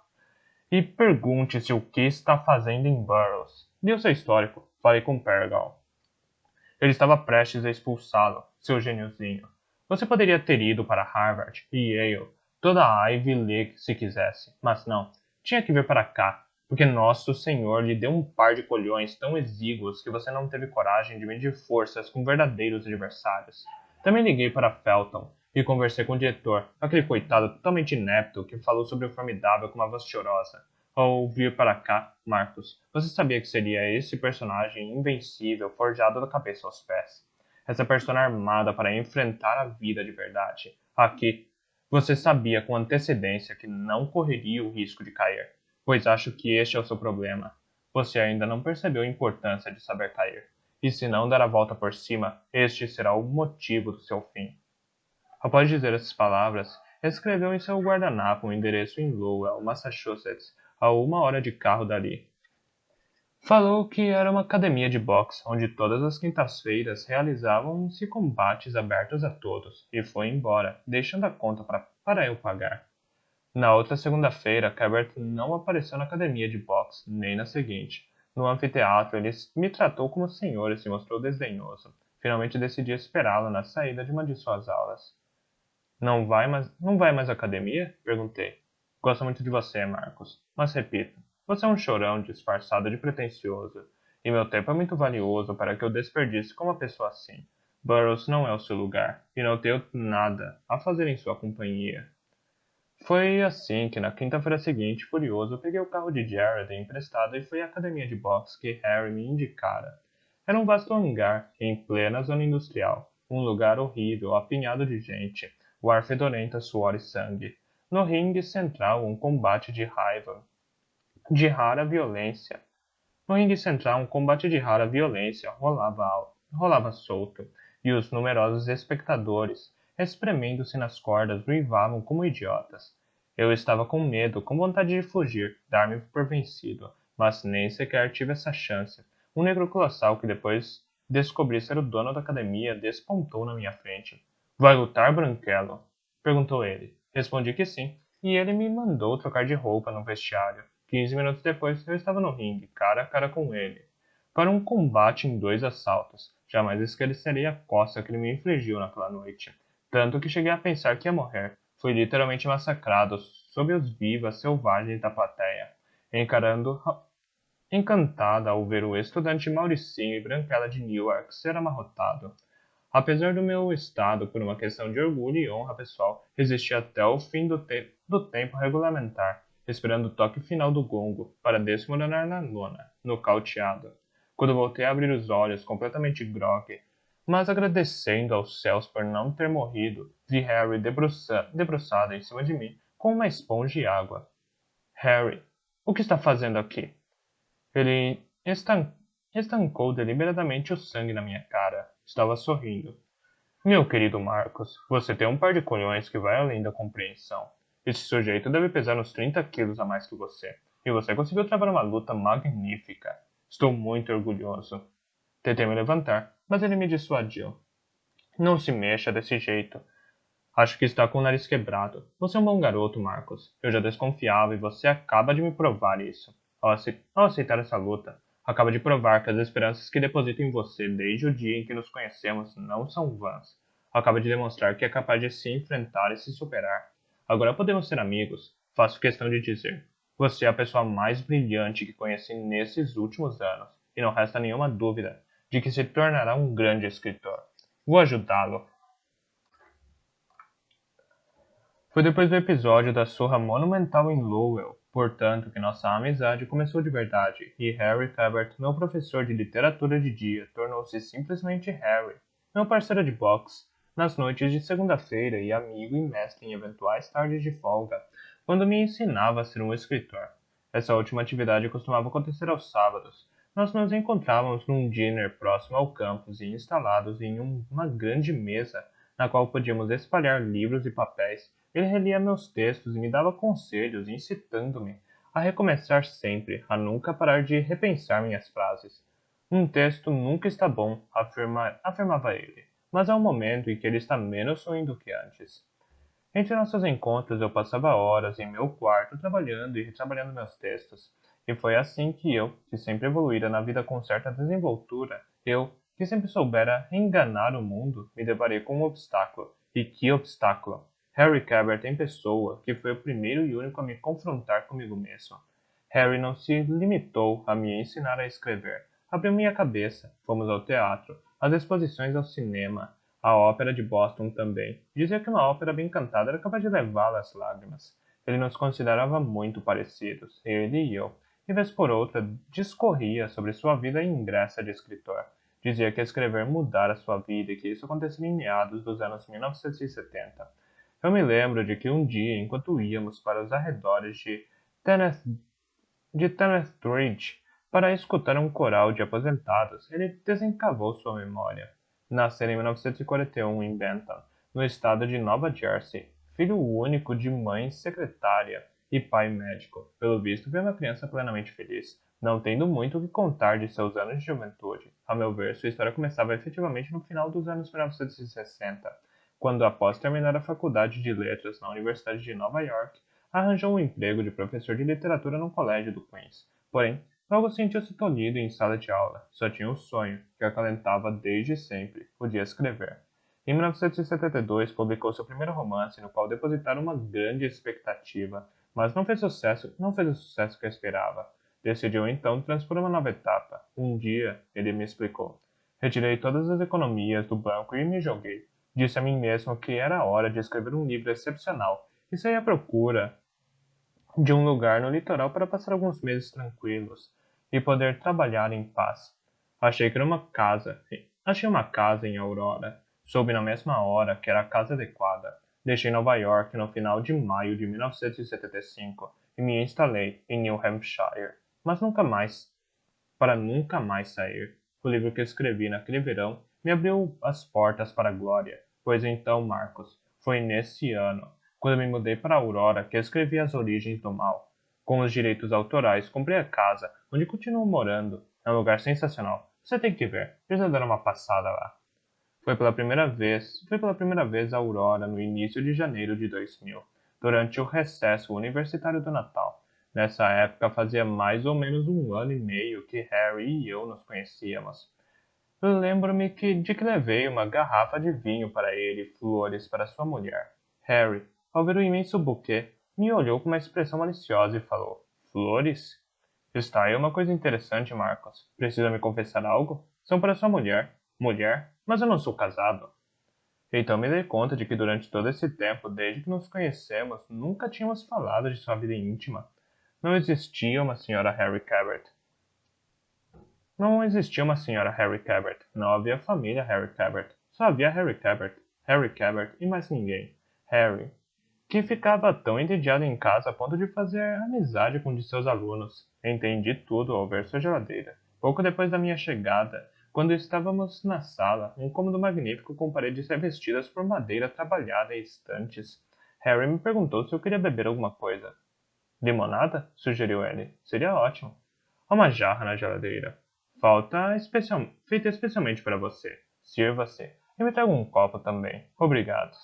e pergunte-se o que está fazendo em Burroughs. Dê o seu histórico. Falei com Pergal. Ele estava prestes a expulsá-lo, seu geniozinho. Você poderia ter ido para Harvard e Yale, toda a Ivy League se quisesse, mas não. Tinha que vir para cá, porque Nosso Senhor lhe deu um par de colhões tão exíguos que você não teve coragem de medir forças com verdadeiros adversários. Também liguei para Felton e conversei com o diretor, aquele coitado totalmente inepto que falou sobre o formidável com uma voz chorosa. Ao vir para cá, Marcos, você sabia que seria esse personagem invencível, forjado da cabeça aos pés. Essa persona armada para enfrentar a vida de verdade. Aqui, você sabia com antecedência que não correria o risco de cair, pois acho que este é o seu problema. Você ainda não percebeu a importância de saber cair. E se não dar a volta por cima, este será o motivo do seu fim. Após dizer essas palavras, escreveu em seu guardanapo um endereço em Lowell, Massachusetts, a 1 hora de carro dali. Falou que era uma academia de boxe, onde todas as quintas-feiras realizavam-se combates abertos a todos, e foi embora, deixando a conta para eu pagar. Na outra segunda-feira, Cabert não apareceu na academia de boxe, nem na seguinte. No anfiteatro, ele me tratou como senhor e se mostrou desdenhoso. Finalmente decidi esperá-lo na saída de uma de suas aulas. Não vai mais à academia? Perguntei. Gosto muito de você, Marcos. Mas repito, você é um chorão disfarçado de pretensioso, e meu tempo é muito valioso para que eu desperdice com uma pessoa assim. Burroughs não é o seu lugar, e não tenho nada a fazer em sua companhia. Foi assim que na quinta-feira seguinte, furioso, peguei o carro de Jared emprestado e fui à academia de boxe que Harry me indicara. Era um vasto hangar, em plena zona industrial. Um lugar horrível, apinhado de gente, o ar fedorento a suor e sangue. No ringue central, um combate de raiva, de rara violência. No ringue central, um combate de rara violência rolava solto, e os numerosos espectadores, espremendo-se nas cordas, uivavam como idiotas. Eu estava com medo, com vontade de fugir, dar-me por vencido, mas nem sequer tive essa chance. Um negro colossal que depois descobri ser o dono da academia despontou na minha frente. Vai lutar, Branquelo? Perguntou ele. Respondi que sim, e ele me mandou trocar de roupa no vestiário. 15 minutos depois, eu estava no ringue, cara a cara com ele. Para um combate em 2 assaltos. Jamais esquecerei a coça que ele me infligiu naquela noite. Tanto que cheguei a pensar que ia morrer. Fui literalmente massacrado sob os vivas selvagens da plateia. encantada ao ver o estudante Mauricinho e Branquela de Newark ser amarrotado. Apesar do meu estado por uma questão de orgulho e honra pessoal, resisti até o fim do tempo regulamentar, esperando o toque final do gongo, para desmoronar na lona, nocauteado. Quando voltei a abrir os olhos, completamente grogue, mas agradecendo aos céus por não ter morrido, vi Harry debruçado em cima de mim, com uma esponja e água. Harry, o que está fazendo aqui? Ele estancou deliberadamente o sangue na minha cara. Estava sorrindo. Meu querido Marcos, você tem um par de colhões que vai além da compreensão. Esse sujeito deve pesar uns 30 quilos a mais que você. E você conseguiu travar uma luta magnífica. Estou muito orgulhoso. Tentei me levantar, mas ele me dissuadiu. Não se mexa desse jeito. Acho que está com o nariz quebrado. Você é um bom garoto, Marcos. Eu já desconfiava e você acaba de me provar isso. Ao aceitar essa luta, acaba de provar que as esperanças que deposito em você desde o dia em que nos conhecemos não são vãs. Acaba de demonstrar que é capaz de se enfrentar e se superar. Agora podemos ser amigos. Faço questão de dizer. Você é a pessoa mais brilhante que conheci nesses últimos anos, e não resta nenhuma dúvida de que se tornará um grande escritor. Vou ajudá-lo. Foi depois do episódio da surra monumental em Lowell, portanto, que nossa amizade começou de verdade, e Harry Cabot, meu professor de literatura de dia, tornou-se simplesmente Harry, meu parceiro de boxe, nas noites de segunda-feira e amigo e mestre em eventuais tardes de folga, quando me ensinava a ser um escritor. Essa última atividade costumava acontecer aos sábados. Nós nos encontrávamos num dinner próximo ao campus e instalados em uma grande mesa, na qual podíamos espalhar livros e papéis. Ele relia meus textos e me dava conselhos, incitando-me a recomeçar sempre, a nunca parar de repensar minhas frases. Um texto nunca está bom, afirmava ele, mas há um momento em que ele está menos ruim do que antes. Entre nossos encontros, eu passava horas em meu quarto trabalhando e retrabalhando meus textos. E foi assim que eu, que sempre evoluíra na vida com certa desenvoltura, que sempre soubera enganar o mundo, me deparei com um obstáculo. E que obstáculo! Harry Cabot em pessoa, que foi o primeiro e único a me confrontar comigo mesmo. Harry não se limitou a me ensinar a escrever. Abriu minha cabeça, fomos ao teatro, às exposições ao cinema, a ópera de Boston também. Dizia que uma ópera bem cantada era capaz de levá-la às lágrimas. Ele nos considerava muito parecidos, ele e eu. E vez por outra, discorria sobre sua vida ingressa de escritor. Dizia que escrever mudara sua vida e que isso aconteceria em meados dos anos 1970. Eu me lembro de que um dia, enquanto íamos para os arredores Tennessee, Tennessee Bridge, para escutar um coral de aposentados, ele desencavou sua memória. Nascera em 1941 em Benton, no estado de Nova Jersey, filho único de mãe secretária e pai médico. Pelo visto, foi uma criança plenamente feliz, não tendo muito o que contar de seus anos de juventude. A meu ver, sua história começava efetivamente no final dos anos 1960, quando, após terminar a faculdade de letras na Universidade de Nova York, arranjou um emprego de professor de literatura no colégio do Queens. Porém, logo sentiu-se tolhido em sala de aula. Só tinha um sonho, que acalentava desde sempre, o de escrever. Em 1972, publicou seu primeiro romance, no qual depositara uma grande expectativa, mas não fez o sucesso que esperava. Decidiu então transpor uma nova etapa. Um dia, ele me explicou. Retirei todas as economias do banco e me joguei. Disse a mim mesmo que era hora de escrever um livro excepcional e saí à procura de um lugar no litoral para passar alguns meses tranquilos e poder trabalhar em paz. Achei uma casa em Aurora. Soube na mesma hora que era a casa adequada. Deixei Nova York no final de maio de 1975 e me instalei em New Hampshire, mas nunca mais sair. O livro que escrevi naquele verão me abriu as portas para a glória. Pois então, Marcos, foi nesse ano, quando me mudei para Aurora, que escrevi As Origens do Mal. Com os direitos autorais, comprei a casa, onde continuo morando. É um lugar sensacional. Você tem que ver. Precisa dar uma passada lá. Fui pela primeira vez a Aurora no início de janeiro de 2000, durante o recesso universitário do Natal. Nessa época fazia mais ou menos um ano e meio que Harry e eu nos conhecíamos. Lembro-me de que levei uma garrafa de vinho para ele e flores para sua mulher. Harry, ao ver o imenso buquê, me olhou com uma expressão maliciosa e falou: Flores? Está aí uma coisa interessante, Marcos. Precisa me confessar algo? São para sua mulher. Mulher? Mas eu não sou casado. Então me dei conta de que durante todo esse tempo, desde que nos conhecemos, nunca tínhamos falado de sua vida íntima. Não existia uma senhora Harry Cabot. Não existia uma senhora Harry Cabot. Não havia família Harry Cabot. Só havia Harry Cabot e mais ninguém. Harry, que ficava tão entediado em casa a ponto de fazer amizade com um de seus alunos. Entendi tudo ao ver sua geladeira. Pouco depois da minha chegada, quando estávamos na sala, um cômodo magnífico com paredes revestidas por madeira trabalhada e estantes, Harry me perguntou se eu queria beber alguma coisa. Limonada? Sugeriu ele. Seria ótimo. Há uma jarra na geladeira. Feita especialmente para você. Sirva-se. E me traga um copo também. Obrigado.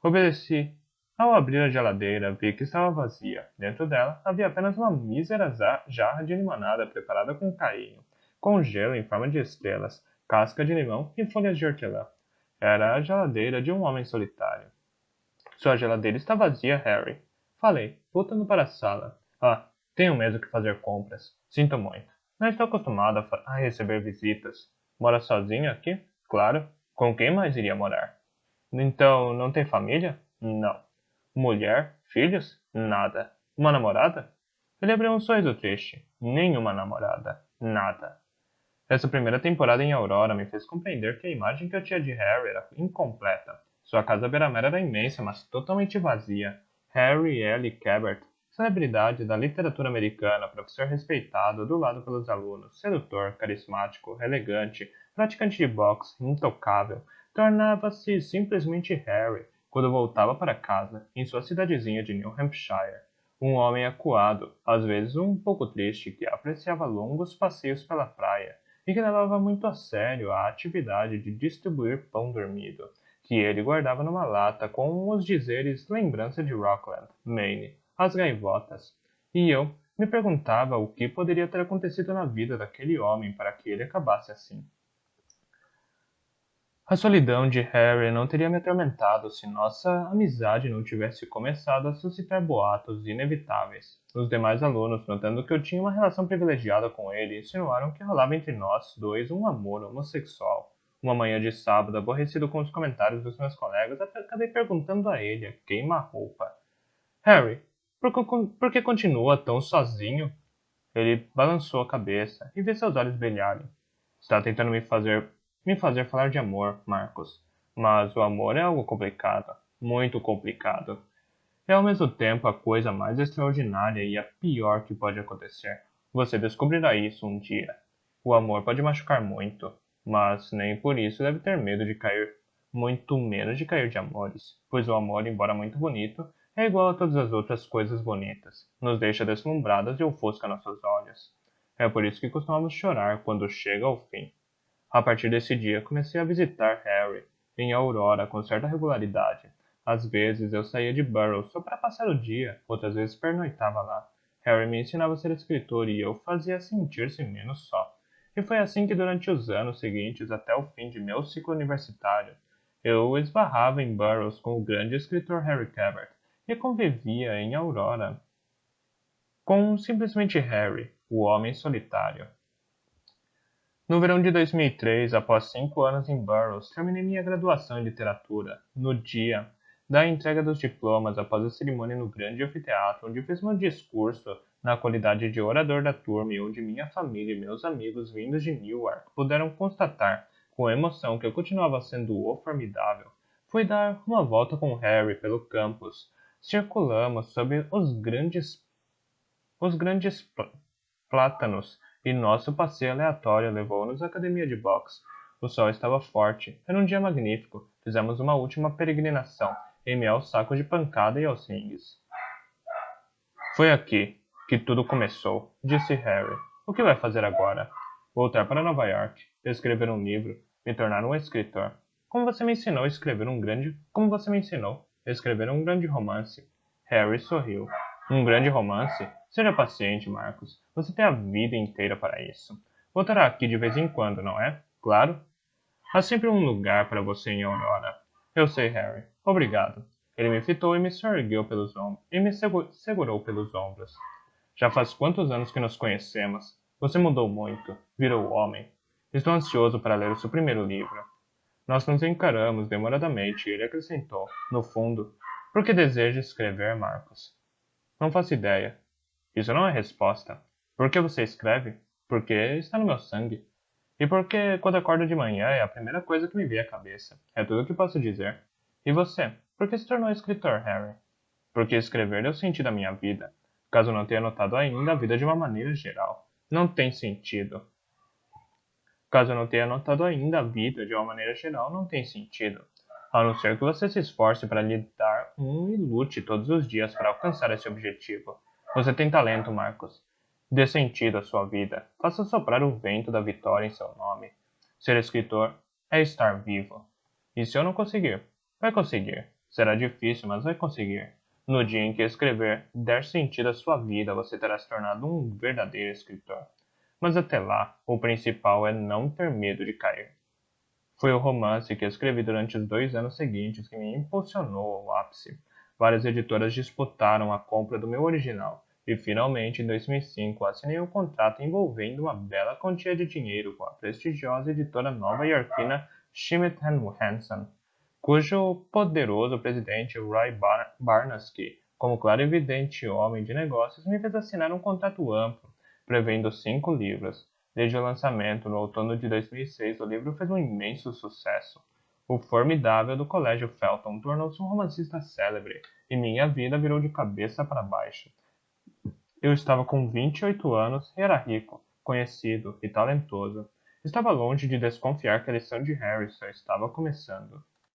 Obedeci. Ao abrir a geladeira, vi que estava vazia. Dentro dela havia apenas uma mísera jarra de limonada preparada com carinho, com gelo em forma de estrelas, casca de limão e folhas de hortelã. Era a geladeira de um homem solitário. Sua geladeira está vazia, Harry. Falei, voltando para a sala. Ah, tenho mesmo que fazer compras. Sinto muito. Não estou acostumado a receber visitas. Mora sozinho aqui? Claro. Com quem mais iria morar? Então, não tem família? Não. Mulher? Filhos? Nada. Uma namorada? Ele abriu um sorriso triste. Nenhuma namorada. Nada. Essa primeira temporada em Aurora me fez compreender que a imagem que eu tinha de Harry era incompleta. Sua casa à beira-mar era imensa, mas totalmente vazia. Harry L. Cabot, celebridade da literatura americana, professor respeitado, adulado pelos alunos, sedutor, carismático, elegante, praticante de boxe, intocável, tornava-se simplesmente Harry quando voltava para casa, em sua cidadezinha de New Hampshire. Um homem acuado, às vezes um pouco triste, que apreciava longos passeios pela praia e que levava muito a sério a atividade de distribuir pão dormido, que ele guardava numa lata com os dizeres lembrança de Rockland, Maine, as gaivotas. E eu me perguntava o que poderia ter acontecido na vida daquele homem para que ele acabasse assim. A solidão de Harry não teria me atormentado se nossa amizade não tivesse começado a suscitar boatos inevitáveis. Os demais alunos, notando que eu tinha uma relação privilegiada com ele, insinuaram que rolava entre nós dois um amor homossexual. Uma manhã de sábado, aborrecido com os comentários dos meus colegas, acabei perguntando a ele, a queima-roupa: Harry, por que continua tão sozinho? Ele balançou a cabeça e vi seus olhos brilharem. Está tentando me fazer falar de amor, Marcos. Mas o amor é algo complicado, muito complicado. É ao mesmo tempo a coisa mais extraordinária e a pior que pode acontecer. Você descobrirá isso um dia. O amor pode machucar muito, mas nem por isso deve ter medo de cair, muito menos de cair de amores, pois o amor, embora muito bonito, é igual a todas as outras coisas bonitas, nos deixa deslumbradas e ofusca nossos olhos. É por isso que costumamos chorar quando chega ao fim. A partir desse dia, comecei a visitar Harry em Aurora com certa regularidade. Às vezes eu saía de Burroughs só para passar o dia, outras vezes pernoitava lá. Harry me ensinava a ser escritor e eu fazia sentir-se menos só. E foi assim que durante os anos seguintes, até o fim de meu ciclo universitário, eu esbarrava em Burroughs com o grande escritor Harry Cabot e convivia em Aurora com simplesmente Harry, o homem solitário. No verão de 2003, após 5 anos em Burroughs, terminei minha graduação em literatura. No dia da entrega dos diplomas, após a cerimônia no grande anfiteatro, onde fiz meu discurso na qualidade de orador da turma e onde minha família e meus amigos vindos de Newark puderam constatar com emoção que eu continuava sendo o formidável, fui dar uma volta com Harry pelo campus. Circulamos sob os grandes plátanos, e nosso passeio aleatório levou-nos à academia de boxe. O sol estava forte, era um dia magnífico. Fizemos uma última peregrinação, em meio aos sacos de pancada e aos ringues. Foi aqui que tudo começou, disse Harry. O que vai fazer agora? Voltar para Nova York, escrever um livro, me tornar um escritor. Como você me ensinou a escrever um grande romance. Harry sorriu. Um grande romance? Seja paciente, Marcos. Você tem a vida inteira para isso. Voltará aqui de vez em quando, não é? Claro. Há sempre um lugar para você em Aurora. Eu sei, Harry. Obrigado. Ele me fitou e me segurou pelos ombros. Já faz quantos anos que nos conhecemos? Você mudou muito, virou homem. Estou ansioso para ler o seu primeiro livro. Nós nos encaramos demoradamente e ele acrescentou, no fundo, por que deseja escrever, Marcos? Não faço ideia. Isso não é resposta. Por que você escreve? Porque está no meu sangue. E porque, quando acordo de manhã, é a primeira coisa que me vem à cabeça. É tudo o que posso dizer. E você? Por que se tornou escritor, Harry? Porque escrever deu sentido à minha vida. Caso não tenha notado ainda, a vida de uma maneira geral. Não tem sentido. Caso não tenha notado ainda, a vida de uma maneira geral não tem sentido. A não ser que você se esforce para lhe dar e lute todos os dias para alcançar esse objetivo. Você tem talento, Marcos. Dê sentido à sua vida. Faça soprar o vento da vitória em seu nome. Ser escritor é estar vivo. E se eu não conseguir? Vai conseguir. Será difícil, mas vai conseguir. No dia em que escrever der sentido à sua vida, você terá se tornado um verdadeiro escritor. Mas até lá, o principal é não ter medo de cair. Foi o romance que escrevi durante os 2 anos seguintes que me impulsionou ao ápice. Várias editoras disputaram a compra do meu original, e finalmente, em 2005, assinei um contrato envolvendo uma bela quantia de dinheiro com a prestigiosa editora nova-iorquina Schmidt Hansen, cujo poderoso presidente Roy Barnasky, como clarividente homem de negócios, me fez assinar um contrato amplo, prevendo 5 livros. Desde o lançamento, no outono de 2006, o livro fez um imenso sucesso. O Formidável do Colégio Felton tornou-se um romancista célebre, e minha vida virou de cabeça para baixo. Eu estava com 28 anos e era rico, conhecido e talentoso. Estava longe de desconfiar que a lição de Harry só estava começando.